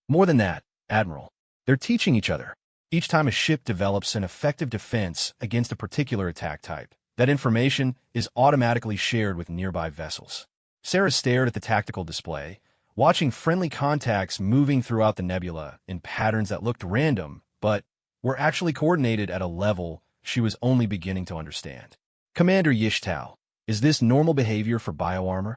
More than that, Admiral. They're teaching each other. Each time a ship develops an effective defense against a particular attack type, that information is automatically shared with nearby vessels. Sarah stared at the tactical display, watching friendly contacts moving throughout the nebula in patterns that looked random, but were actually coordinated at a level she was only beginning to understand. Commander Yishtal, is this normal behavior for bioarmor?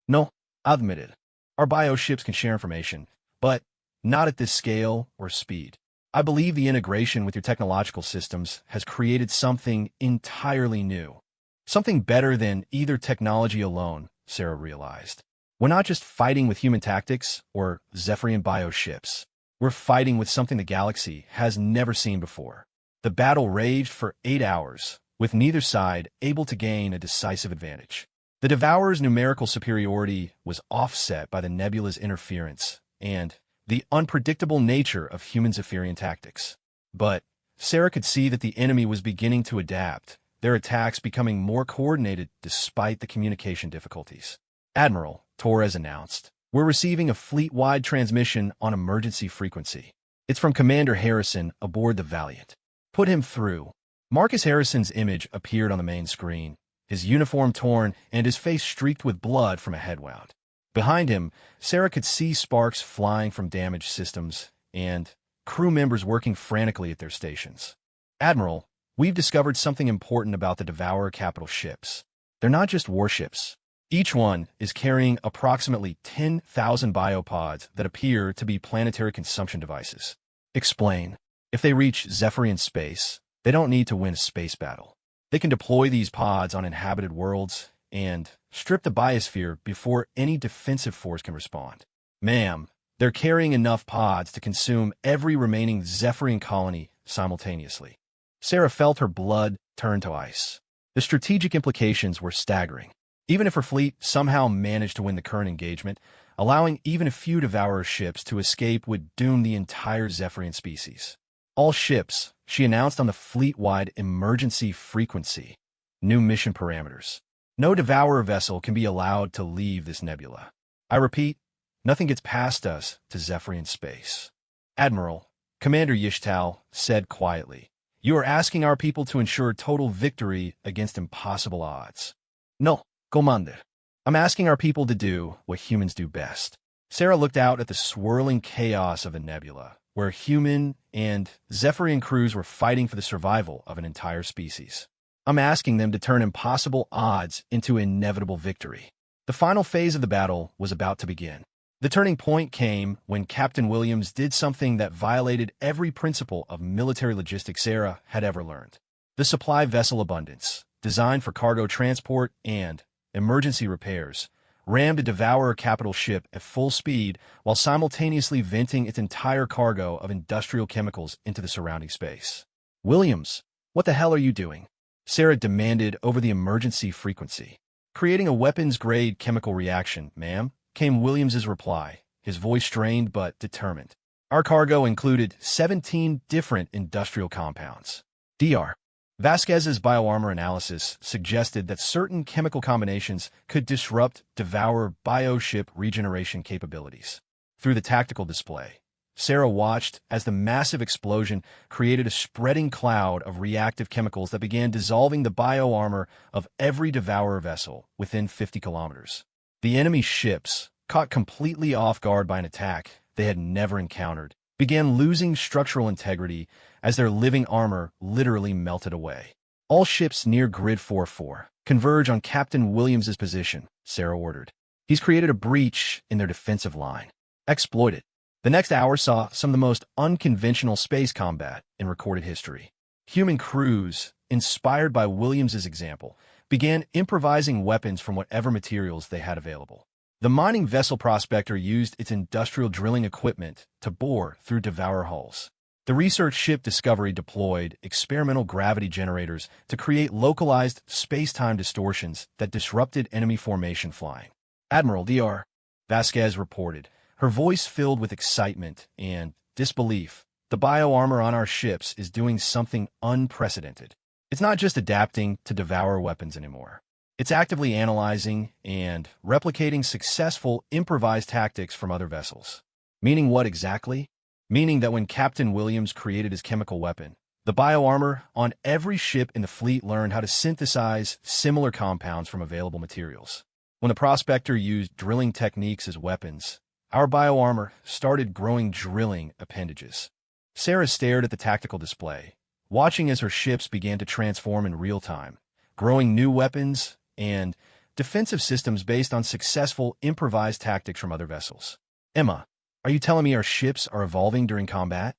No, I'll admit it. Our bioships can share information, but not at this scale or speed. I believe the integration with your technological systems has created something entirely new. Something better than either technology alone, Sarah realized. We're not just fighting with human tactics or Zephyrian bioships. We're fighting with something the galaxy has never seen before. The battle raged for 8 hours, with neither side able to gain a decisive advantage. The Devourer's numerical superiority was offset by the nebula's interference and the unpredictable nature of human Zephyrian tactics. But Sarah could see that the enemy was beginning to adapt, their attacks becoming more coordinated despite the communication difficulties. Admiral, Torres announced, we're receiving a fleet-wide transmission on emergency frequency. It's from Commander Harrison aboard the Valiant. Put him through. Marcus Harrison's image appeared on the main screen, his uniform torn and his face streaked with blood from a head wound. Behind him, Sarah could see sparks flying from damaged systems and crew members working frantically at their stations. Admiral, we've discovered something important about the Devourer capital ships. They're not just warships. Each one is carrying approximately 10,000 biopods that appear to be planetary consumption devices. Explain. If they reach Zephyrian space, they don't need to win a space battle. They can deploy these pods on inhabited worlds and strip the biosphere before any defensive force can respond. Ma'am, they're carrying enough pods to consume every remaining Zephyrian colony simultaneously. Sarah felt her blood turn to ice. The strategic implications were staggering. Even if her fleet somehow managed to win the current engagement, allowing even a few Devourer ships to escape would doom the entire Zephyrian species. All ships, she announced on the fleet-wide emergency frequency. New mission parameters. No Devourer vessel can be allowed to leave this nebula. I repeat, nothing gets past us to Zephyrian space. Admiral, Commander Yishtal said quietly, you are asking our people to ensure total victory against impossible odds. No, Commander. I'm asking our people to do what humans do best. Sarah looked out at the swirling chaos of the nebula, where human and Zephyrian crews were fighting for the survival of an entire species. I'm asking them to turn impossible odds into inevitable victory. The final phase of the battle was about to begin. The turning point came when Captain Williams did something that violated every principle of military logistics Sarah had ever learned. The supply vessel abundance, designed for cargo transport and emergency repairs, rammed a Devourer capital ship at full speed while simultaneously venting its entire cargo of industrial chemicals into the surrounding space. Williams, what the hell are you doing? Sarah demanded over the emergency frequency. Creating a weapons-grade chemical reaction, ma'am, came Williams's reply, his voice strained but determined. Our cargo included 17 different industrial compounds. Dr. Vasquez's bioarmor analysis suggested that certain chemical combinations could disrupt Devourer bioship regeneration capabilities. Through the tactical display, Sarah watched as the massive explosion created a spreading cloud of reactive chemicals that began dissolving the bioarmor of every Devourer vessel within 50 kilometers. The enemy ships, caught completely off guard by an attack, they had never encountered began losing structural integrity as their living armor literally melted away. All ships near Grid 4-4 converge on Captain Williams's position, Sarah ordered. He's created a breach in their defensive line. Exploit it. The next hour saw some of the most unconventional space combat in recorded history. Human crews, inspired by Williams's example, began improvising weapons from whatever materials they had available. The mining vessel Prospector used its industrial drilling equipment to bore through Devourer hulls. The research ship Discovery deployed experimental gravity generators to create localized space-time distortions that disrupted enemy formation flying. Admiral Dr. Vasquez reported, her voice filled with excitement and disbelief. The bioarmor on our ships is doing something unprecedented. It's not just adapting to Devourer weapons anymore. It's actively analyzing and replicating successful improvised tactics from other vessels. Meaning what exactly? Meaning that when Captain Williams created his chemical weapon, the bioarmor on every ship in the fleet learned how to synthesize similar compounds from available materials. When the Prospector used drilling techniques as weapons, our bioarmor started growing drilling appendages. Sarah stared at the tactical display, watching as her ships began to transform in real time, growing new weapons and defensive systems based on successful improvised tactics from other vessels. Emma, are you telling me our ships are evolving during combat?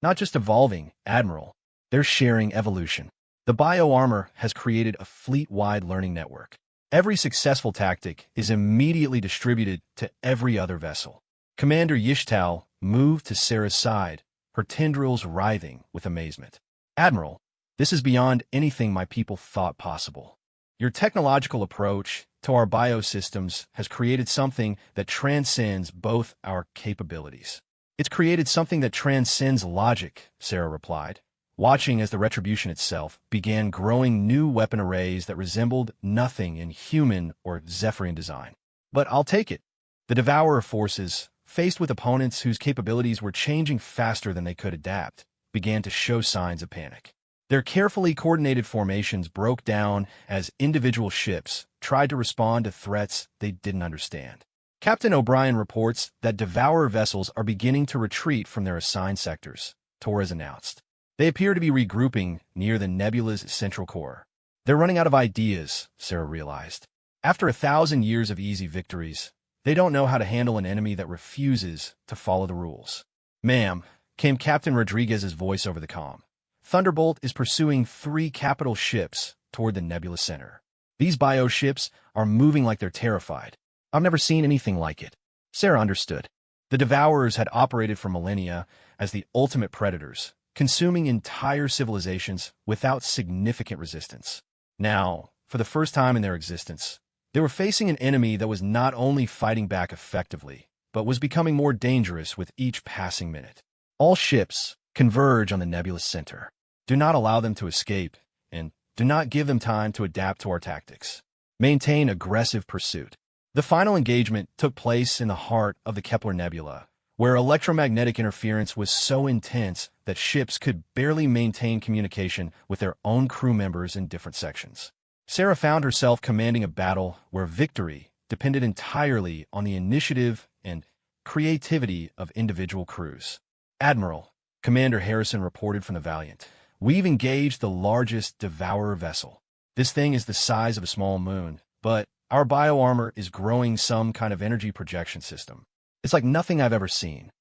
Not just evolving, Admiral. They're sharing evolution. The bioarmor has created a fleet-wide learning network. Every successful tactic is immediately distributed to every other vessel. Commander Yishtal moved to Sarah's side, her tendrils writhing with amazement. Admiral, this is beyond anything my people thought possible. Your technological approach to our biosystems has created something that transcends both our capabilities. It's created something that transcends logic, Sarah replied, watching as the Retribution itself began growing new weapon arrays that resembled nothing in human or Zephyrian design. But I'll take it. The Devourer forces, faced with opponents whose capabilities were changing faster than they could adapt, began to show signs of panic. Their carefully coordinated formations broke down as individual ships tried to respond to threats they didn't understand. Captain O'Brien reports that Devourer vessels are beginning to retreat from their assigned sectors, Torres announced. They appear to be regrouping near the nebula's central core. They're running out of ideas, Sarah realized. After 1,000 years of easy victories, they don't know how to handle an enemy that refuses to follow the rules. Ma'am, came Captain Rodriguez's voice over the comm. Thunderbolt is pursuing 3 capital ships toward the nebula center. These bioships are moving like they're terrified. I've never seen anything like it. Sarah understood. The Devourers had operated for millennia as the ultimate predators, consuming entire civilizations without significant resistance. Now, for the first time in their existence, they were facing an enemy that was not only fighting back effectively, but was becoming more dangerous with each passing minute. All ships converge on the nebulous center. Do not allow them to escape, and do not give them time to adapt to our tactics. Maintain aggressive pursuit. The final engagement took place in the heart of the Kepler Nebula, where electromagnetic interference was so intense that ships could barely maintain communication with their own crew members in different sections. Sarah found herself commanding a battle where victory depended entirely on the initiative and creativity of individual crews. Admiral, Commander Harrison reported from the Valiant, we've engaged the largest Devourer vessel. This thing is the size of a small moon, but our bioarmor is growing some kind of energy projection system. It's like nothing I've ever seen.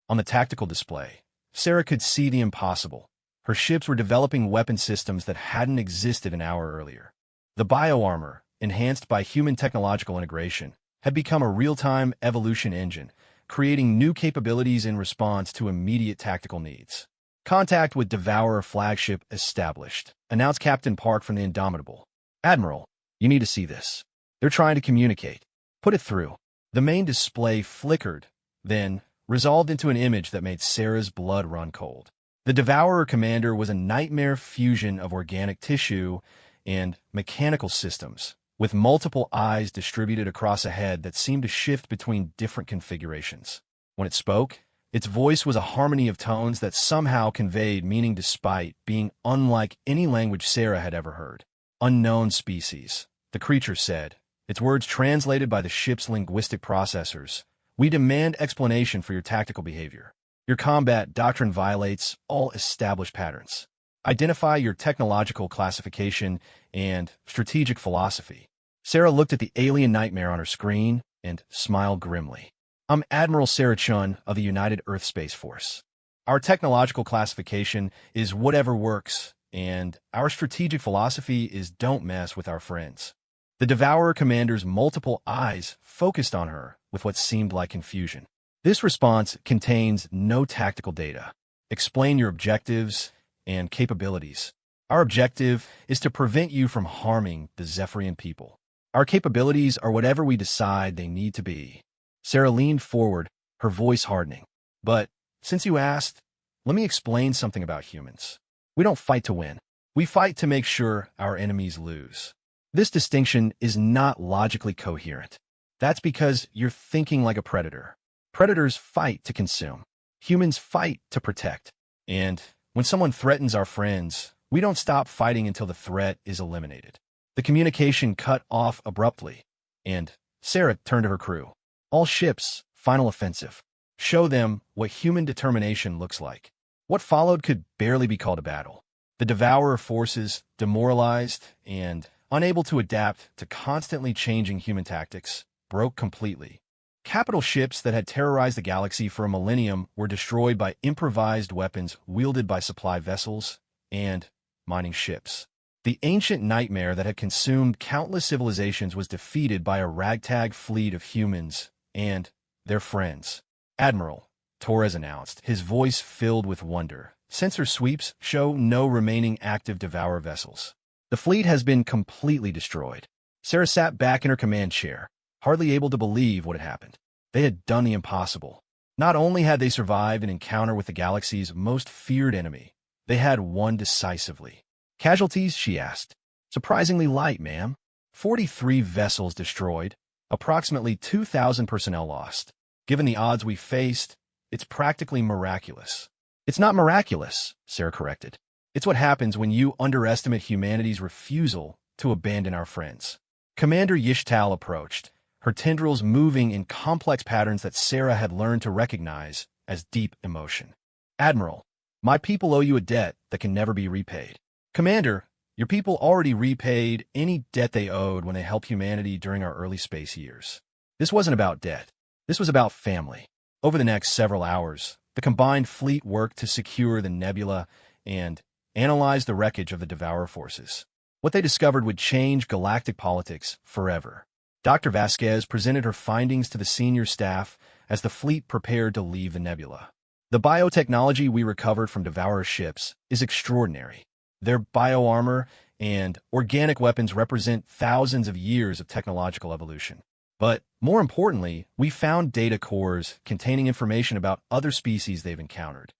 On the tactical display, Sarah could see the impossible. Her ships were developing weapon systems that hadn't existed an hour earlier. The bioarmor, enhanced by human technological integration, had become a real-time evolution engine, creating new capabilities in response to immediate tactical needs. Contact with Devourer flagship established, announced Captain Park from the Indomitable. Admiral, you need to see this. They're trying to communicate. Put it through. The main display flickered, then resolved into an image that made Sarah's blood run cold. The Devourer commander was a nightmare fusion of organic tissue and mechanical systems, with multiple eyes distributed across a head that seemed to shift between different configurations. When it spoke, its voice was a harmony of tones that somehow conveyed meaning despite being unlike any language Sarah had ever heard. Unknown species, the creature said, its words translated by the ship's linguistic processors, We demand explanation for your tactical behavior. Your combat doctrine violates all established patterns. Identify your technological classification and strategic philosophy. Sarah looked at the alien nightmare on her screen and smiled grimly. I'm Admiral Sarah Chun of the United Earth Space Force. Our technological classification is whatever works, and our strategic philosophy is don't mess with our friends. The Devourer commander's multiple eyes focused on her with what seemed like confusion. This response contains no tactical data. Explain your objectives and capabilities. Our objective is to prevent you from harming the Zephyrian people. Our capabilities are whatever we decide they need to be. Sarah leaned forward, her voice hardening. But since you asked, let me explain something about humans. We don't fight to win. We fight to make sure our enemies lose. This distinction is not logically coherent. That's because you're thinking like a predator. Predators fight to consume. Humans fight to protect. And when someone threatens our friends, we don't stop fighting until the threat is eliminated. The communication cut off abruptly, and Sarah turned to her crew. All ships, final offensive. Show them what human determination looks like. What followed could barely be called a battle. The Devourer forces, demoralized and unable to adapt to constantly changing human tactics, broke completely. Capital ships that had terrorized the galaxy for a millennium were destroyed by improvised weapons wielded by supply vessels and mining ships. The ancient nightmare that had consumed countless civilizations was defeated by a ragtag fleet of humans and their friends. Admiral, Torres announced, his voice filled with wonder. Sensor sweeps show no remaining active Devourer vessels. The fleet has been completely destroyed. Sarah sat back in her command chair, hardly able to believe what had happened. They had done the impossible. Not only had they survived an encounter with the galaxy's most feared enemy, they had won decisively. Casualties, she asked. Surprisingly light, ma'am. 43 vessels destroyed, approximately 2,000 personnel lost. Given the odds we faced, it's practically miraculous. It's not miraculous, Sarah corrected. It's what happens when you underestimate humanity's refusal to abandon our friends. Commander Yishtal approached, her tendrils moving in complex patterns that Sarah had learned to recognize as deep emotion. Admiral, my people owe you a debt that can never be repaid. Commander, your people already repaid any debt they owed when they helped humanity during our early space years. This wasn't about debt. This was about family. Over the next several hours, the combined fleet worked to secure the nebula and analyze the wreckage of the Devourer forces. What they discovered would change galactic politics forever. Dr. Vasquez presented her findings to the senior staff as the fleet prepared to leave the nebula. The biotechnology we recovered from Devourer ships is extraordinary. Their bioarmor and organic weapons represent thousands of years of technological evolution. But more importantly, we found data cores containing information about other species they've encountered.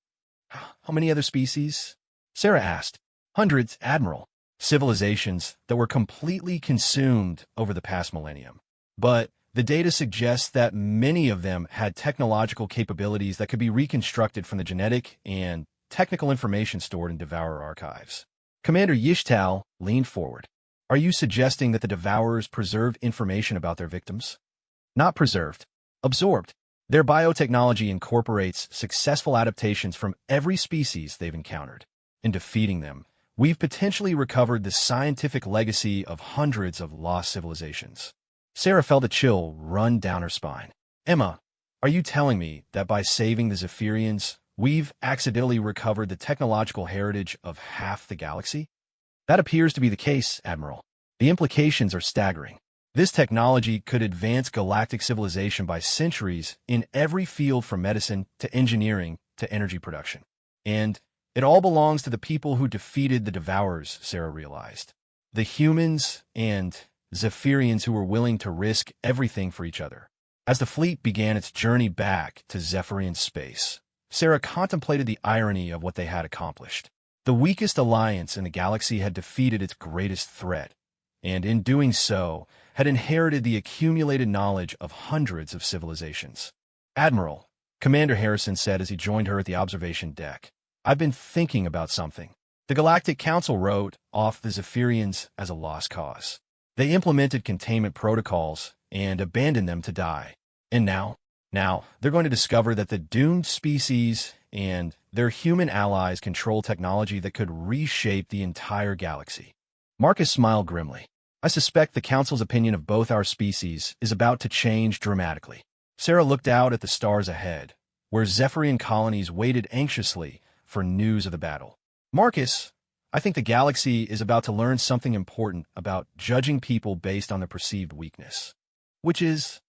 How many other species? Sarah asked. Hundreds, Admiral. Civilizations that were completely consumed over the past millennium. But the data suggests that many of them had technological capabilities that could be reconstructed from the genetic and technical information stored in Devourer archives. Commander Yishtal leaned forward. Are you suggesting that the Devourers preserved information about their victims? Not preserved, absorbed. Their biotechnology incorporates successful adaptations from every species they've encountered. In defeating them, we've potentially recovered the scientific legacy of hundreds of lost civilizations. Sarah felt a chill run down her spine. Emma, are you telling me that by saving the Zephyrians, we've accidentally recovered the technological heritage of half the galaxy? That appears to be the case, Admiral. The implications are staggering. This technology could advance galactic civilization by centuries in every field from medicine to engineering to energy production. And it all belongs to the people who defeated the Devourers, Sarah realized. The humans and Zephyrians who were willing to risk everything for each other. As the fleet began its journey back to Zephyrian space, Sarah contemplated the irony of what they had accomplished. The weakest alliance in the galaxy had defeated its greatest threat, and in doing so, had inherited the accumulated knowledge of hundreds of civilizations. Admiral, Commander Harrison said as he joined her at the observation deck, I've been thinking about something. The Galactic Council wrote off the Zephyrians as a lost cause. They implemented containment protocols and abandoned them to die. And now, Now, they're going to discover that the doomed species and their human allies control technology that could reshape the entire galaxy. Marcus smiled grimly. I suspect the Council's opinion of both our species is about to change dramatically. Sarah looked out at the stars ahead, where Zephyrian colonies waited anxiously for news of the battle. Marcus, I think the galaxy is about to learn something important about judging people based on their perceived weakness, which is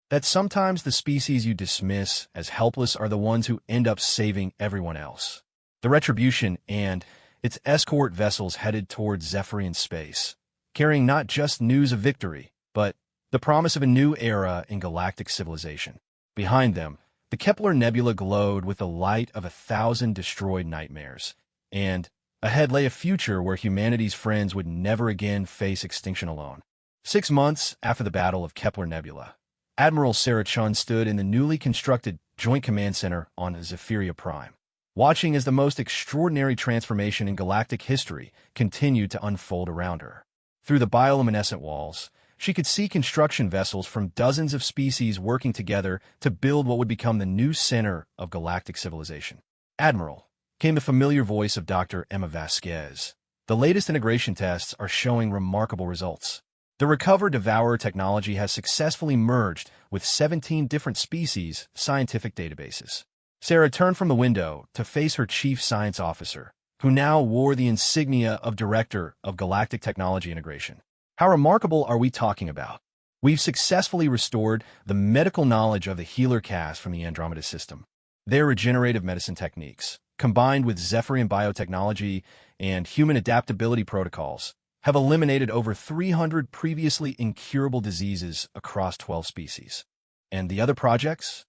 that sometimes the species you dismiss as helpless are the ones who end up saving everyone else. The Retribution and its escort vessels headed towards Zephyrian space, carrying not just news of victory, but the promise of a new era in galactic civilization. Behind them, the Kepler Nebula glowed with the light of 1,000 destroyed nightmares, and ahead lay a future where humanity's friends would never again face extinction alone. 6 months after the Battle of Kepler Nebula, Admiral Sarah Chun stood in the newly constructed Joint Command Center on Zephyria Prime, watching as the most extraordinary transformation in galactic history continued to unfold around her. Through the bioluminescent walls, she could see construction vessels from dozens of species working together to build what would become the new center of galactic civilization. Admiral, came the familiar voice of Dr. Emma Vasquez. The latest integration tests are showing remarkable results. The Recover-Devourer technology has successfully merged with 17 different species' scientific databases. Sarah turned from the window to face her chief science officer, who now wore the insignia of Director of Galactic Technology Integration. How remarkable are we talking about? We've successfully restored the medical knowledge of the healer caste from the Andromeda system. Their regenerative medicine techniques, combined with Zephyrian biotechnology and human adaptability protocols, have eliminated over 300 previously incurable diseases across 12 species. And the other projects?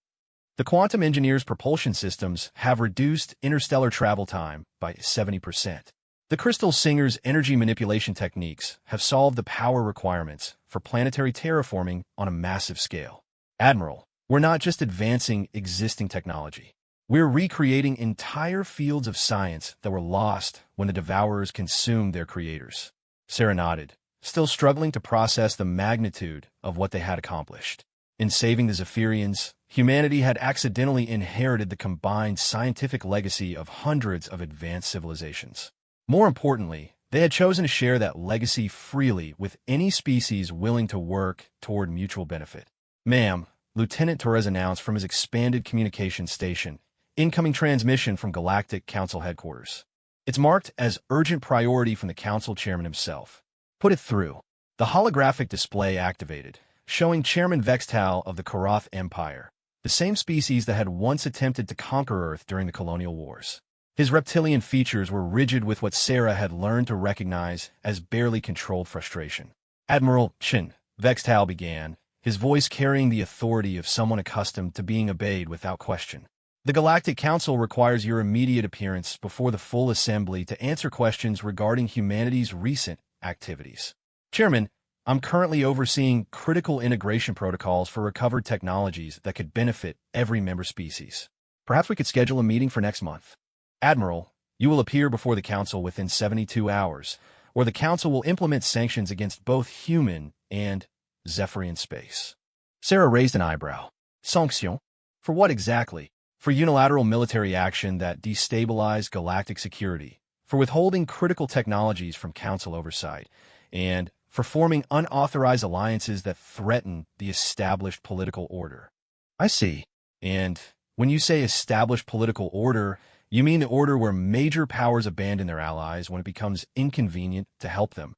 The quantum engineers' propulsion systems have reduced interstellar travel time by 70%. The Crystal Singer's energy manipulation techniques have solved the power requirements for planetary terraforming on a massive scale. Admiral, we're not just advancing existing technology. We're recreating entire fields of science that were lost when the Devourers consumed their creators. Sarah nodded, still struggling to process the magnitude of what they had accomplished. In saving the Zephyrians, humanity had accidentally inherited the combined scientific legacy of hundreds of advanced civilizations. More importantly, they had chosen to share that legacy freely with any species willing to work toward mutual benefit. Ma'am, Lieutenant Torres announced from his expanded communications station, incoming transmission from Galactic Council headquarters. It's marked as urgent priority from the Council Chairman himself. Put it through. The holographic display activated, showing Chairman Vextal of the Karath Empire, the same species that had once attempted to conquer Earth during the colonial wars. His reptilian features were rigid with what Sarah had learned to recognize as barely controlled frustration. Admiral Chin, Vextal began, his voice carrying the authority of someone accustomed to being obeyed without question. The Galactic Council requires your immediate appearance before the full assembly to answer questions regarding humanity's recent activities. Chairman, I'm currently overseeing critical integration protocols for recovered technologies that could benefit every member species. Perhaps we could schedule a meeting for next month. Admiral, you will appear before the Council within 72 hours, or the Council will implement sanctions against both human and Zephyrian space. Sarah raised an eyebrow. Sanction? For what exactly? For unilateral military action that destabilized galactic security, for withholding critical technologies from Council oversight, and for forming unauthorized alliances that threaten the established political order. I see. And when you say established political order, you mean the order where major powers abandon their allies when it becomes inconvenient to help them.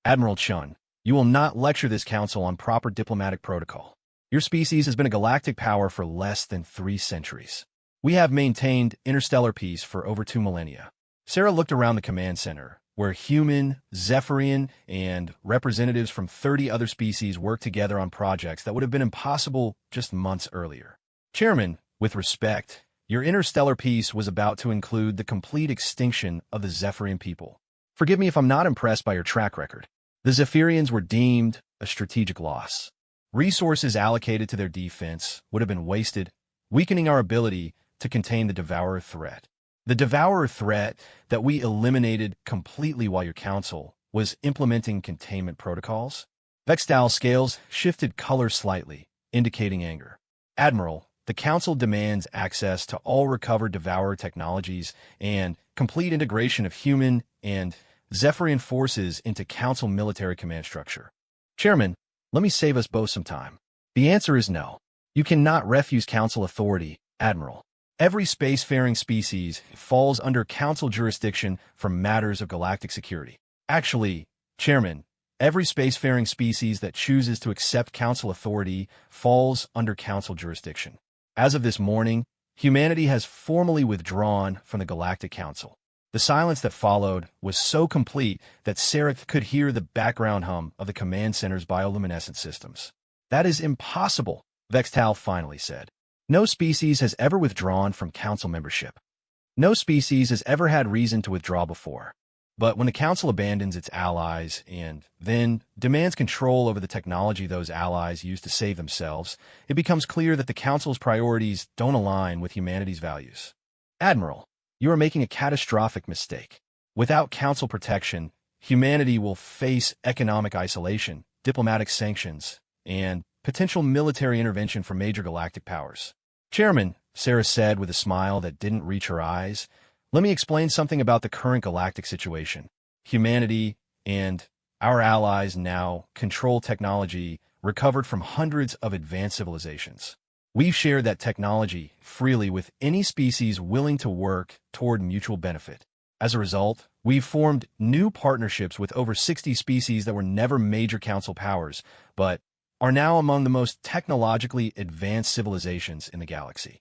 Admiral Chun, you will not lecture this council on proper diplomatic protocol. Your species has been a galactic power for less than 3 centuries. We have maintained interstellar peace for over 2 millennia. Sarah looked around the command center, where human, Zephyrian, and representatives from 30 other species worked together on projects that would have been impossible just months earlier. Chairman, with respect, your interstellar peace was about to include the complete extinction of the Zephyrian people. Forgive me if I'm not impressed by your track record. The Zephyrians were deemed a strategic loss. Resources allocated to their defense would have been wasted, weakening our ability to contain the Devourer threat. The Devourer threat that we eliminated completely while your council was implementing containment protocols. Vextal's scales shifted color slightly, indicating anger. Admiral, the Council demands access to all recovered Devourer technologies and complete integration of human and Zephyrian forces into Council military command structure. Chairman, let me save us both some time. The answer is no. You cannot refuse Council authority, Admiral. Every spacefaring species falls under Council jurisdiction for matters of galactic security. Actually, Chairman, every spacefaring species that chooses to accept Council authority falls under Council jurisdiction. As of this morning, humanity has formally withdrawn from the Galactic Council. The silence that followed was so complete that Sarah could hear the background hum of the command center's bioluminescent systems. That is impossible, Vextal finally said. No species has ever withdrawn from Council membership. No species has ever had reason to withdraw before. But when the Council abandons its allies and then demands control over the technology those allies use to save themselves, it becomes clear that the Council's priorities don't align with humanity's values. Admiral, you are making a catastrophic mistake. Without Council protection, humanity will face economic isolation, diplomatic sanctions, and potential military intervention from major galactic powers. Chairman, Sarah said with a smile that didn't reach her eyes, let me explain something about the current galactic situation. Humanity and our allies now control technology recovered from hundreds of advanced civilizations. We've shared that technology freely with any species willing to work toward mutual benefit. As a result, we've formed new partnerships with over 60 species that were never major Council powers, but are now among the most technologically advanced civilizations in the galaxy.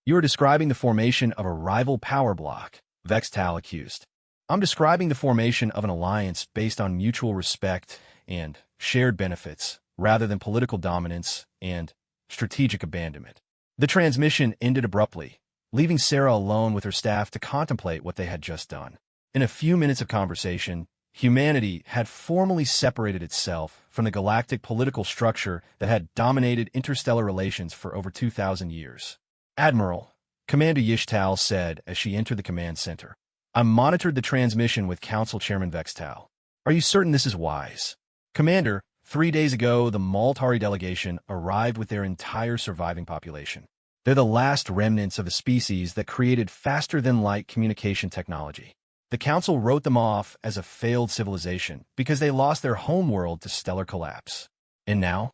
You are describing the formation of a rival power block, Vextal accused. I'm describing the formation of an alliance based on mutual respect and shared benefits, rather than political dominance and strategic abandonment. The transmission ended abruptly, leaving Sarah alone with her staff to contemplate what they had just done. In a few minutes of conversation, humanity had formally separated itself from the galactic political structure that had dominated interstellar relations for over 2,000 years. Admiral, Commander Yishtal said as she entered the command center. I monitored the transmission with Council Chairman Vextal. Are you certain this is wise? Commander, 3 days ago, the Maltari delegation arrived with their entire surviving population. They're the last remnants of a species that created faster-than-light communication technology. The Council wrote them off as a failed civilization because they lost their homeworld to stellar collapse. And now,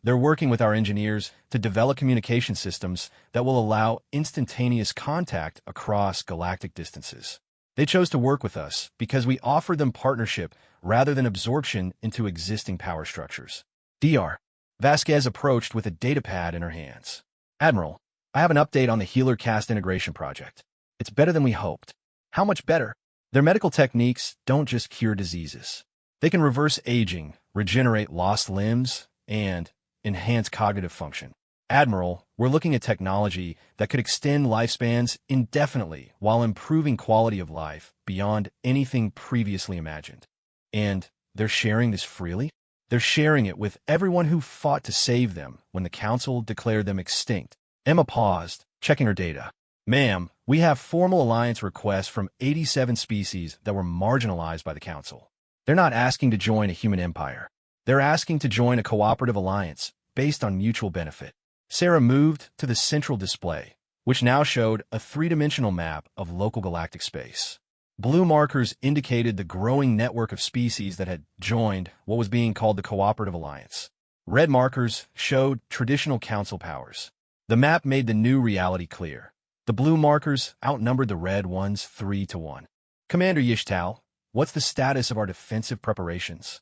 they're working with our engineers to develop communication systems that will allow instantaneous contact across galactic distances. They chose to work with us because we offered them partnership rather than absorption into existing power structures. Dr. Vasquez approached with a datapad in her hands. Admiral, I have an update on the Healer Cast integration project. It's better than we hoped. How much better? Their medical techniques don't just cure diseases. They can reverse aging, regenerate lost limbs, and enhance cognitive function. Admiral, we're looking at technology that could extend lifespans indefinitely while improving quality of life beyond anything previously imagined. And they're sharing this freely? They're sharing it with everyone who fought to save them when the Council declared them extinct. Emma paused, checking her data. Ma'am, we have formal alliance requests from 87 species that were marginalized by the Council. They're not asking to join a human empire. They're asking to join a cooperative alliance based on mutual benefit. Sarah moved to the central display, which now showed a three-dimensional map of local galactic space. Blue markers indicated the growing network of species that had joined what was being called the Cooperative Alliance. Red markers showed traditional Council powers. The map made the new reality clear. The blue markers outnumbered the red ones 3-1. Commander Yishtal, what's the status of our defensive preparations?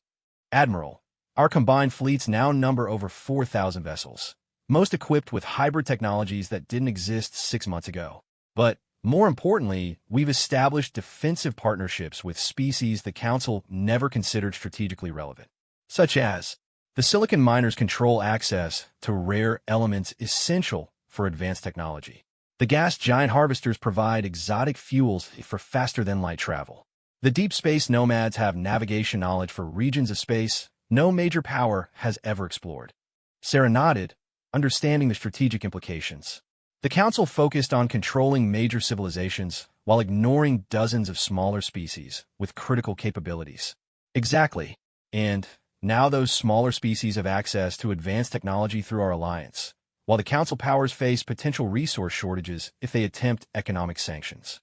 Admiral, our combined fleets now number over 4,000 vessels, most equipped with hybrid technologies that didn't exist 6 months ago. But more importantly, we've established defensive partnerships with species the Council never considered strategically relevant, such as the silicon miners control access to rare elements essential for advanced technology. The gas giant harvesters provide exotic fuels for faster-than-light travel. The deep space nomads have navigation knowledge for regions of space no major power has ever explored. Sarah nodded, understanding the strategic implications. The Council focused on controlling major civilizations while ignoring dozens of smaller species with critical capabilities. Exactly. And now those smaller species have access to advanced technology through our alliance, while the Council powers face potential resource shortages if they attempt economic sanctions.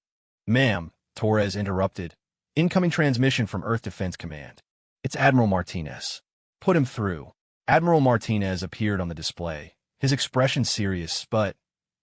"Ma'am," Torres interrupted. "Incoming transmission from Earth Defense Command. It's Admiral Martinez." "Put him through." Admiral Martinez appeared on the display, his expression serious but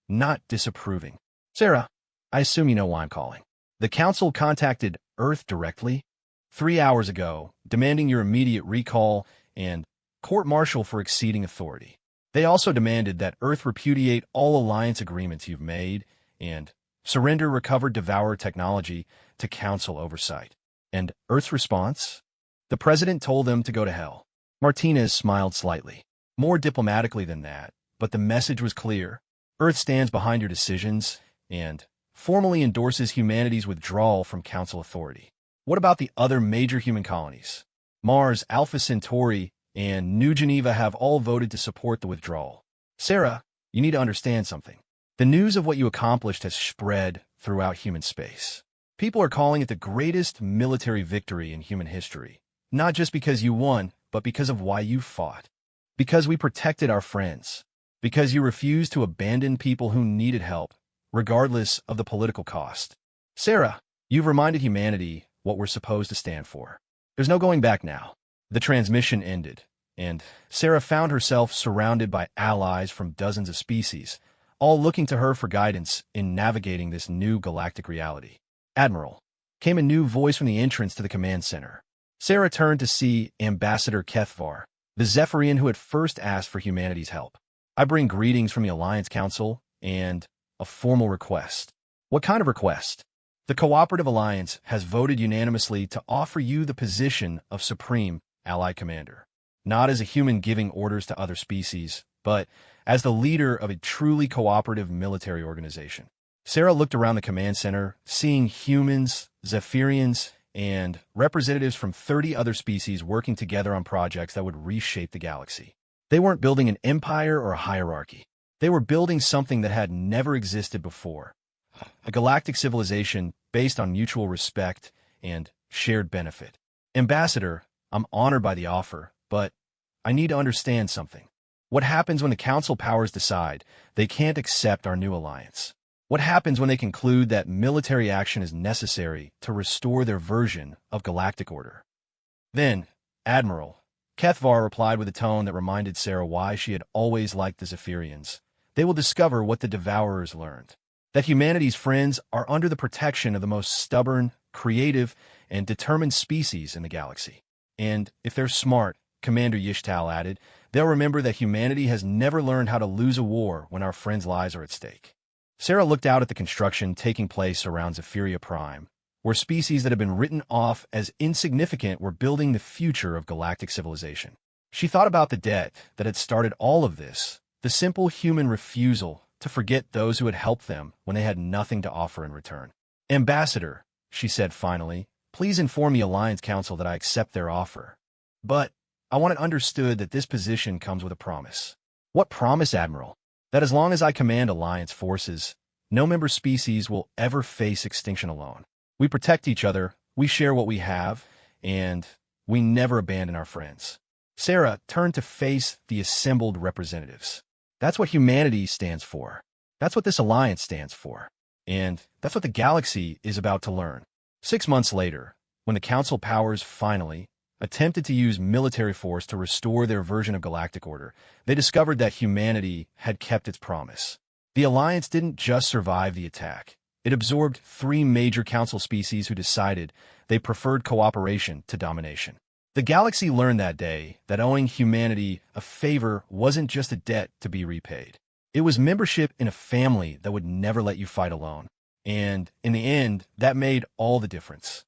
not disapproving. "Sarah, I assume you know why I'm calling. The Council contacted Earth directly 3 hours ago, demanding your immediate recall and court-martial for exceeding authority. They also demanded that Earth repudiate all alliance agreements you've made and surrender recovered Devourer technology to Council oversight." "And Earth's response?" "The President told them to go to hell." Martinez smiled slightly. "More diplomatically than that, but the message was clear. Earth stands behind your decisions and formally endorses humanity's withdrawal from Council authority." "What about the other major human colonies? Mars, Alpha Centauri, and New Geneva have all voted to support the withdrawal." "Sarah, you need to understand something. The news of what you accomplished has spread throughout human space. People are calling it the greatest military victory in human history, not just because you won, but because of why you fought. Because we protected our friends. Because you refused to abandon people who needed help, regardless of the political cost. Sarah, you've reminded humanity what we're supposed to stand for. There's no going back now." The transmission ended, and Sarah found herself surrounded by allies from dozens of species, all looking to her for guidance in navigating this new galactic reality. "Admiral," came a new voice from the entrance to the command center. Sarah turned to see Ambassador Kethvar, the Zephyrian who had first asked for humanity's help. "I bring greetings from the Alliance Council and a formal request." "What kind of request?" "The Cooperative Alliance has voted unanimously to offer you the position of Supreme Allied Commander, not as a human giving orders to other species, but as the leader of a truly cooperative military organization." Sarah looked around the command center, seeing humans, Zephyrians, and representatives from 30 other species working together on projects that would reshape the galaxy. They weren't building an empire or a hierarchy. They were building something that had never existed before. A galactic civilization based on mutual respect and shared benefit. "Ambassador, I'm honored by the offer, but I need to understand something. What happens when the Council powers decide they can't accept our new alliance? What happens when they conclude that military action is necessary to restore their version of galactic order?" "Then, Admiral," Kethvar replied with a tone that reminded Sarah why she had always liked the Zephyrians, "they will discover what the Devourers learned. That humanity's friends are under the protection of the most stubborn, creative, and determined species in the galaxy. And if they're smart," Commander Yishtal added, "they'll remember that humanity has never learned how to lose a war when our friends' lives are at stake." Sarah looked out at the construction taking place around Zephyria Prime, where species that had been written off as insignificant were building the future of galactic civilization. She thought about the debt that had started all of this, the simple human refusal to forget those who had helped them when they had nothing to offer in return. "Ambassador," she said finally, "please inform the Alliance Council that I accept their offer. But I want it understood that this position comes with a promise." "What promise, Admiral?" "That as long as I command Alliance forces, no member species will ever face extinction alone. We protect each other, we share what we have, and we never abandon our friends." Sarah turned to face the assembled representatives. "That's what humanity stands for. That's what this alliance stands for. And that's what the galaxy is about to learn." 6 months later, when the Council powers finally attempted to use military force to restore their version of galactic order, they discovered that humanity had kept its promise. The alliance didn't just survive the attack. It absorbed 3 major Council species who decided they preferred cooperation to domination. The galaxy learned that day that owing humanity a favor wasn't just a debt to be repaid. It was membership in a family that would never let you fight alone. And in the end, that made all the difference.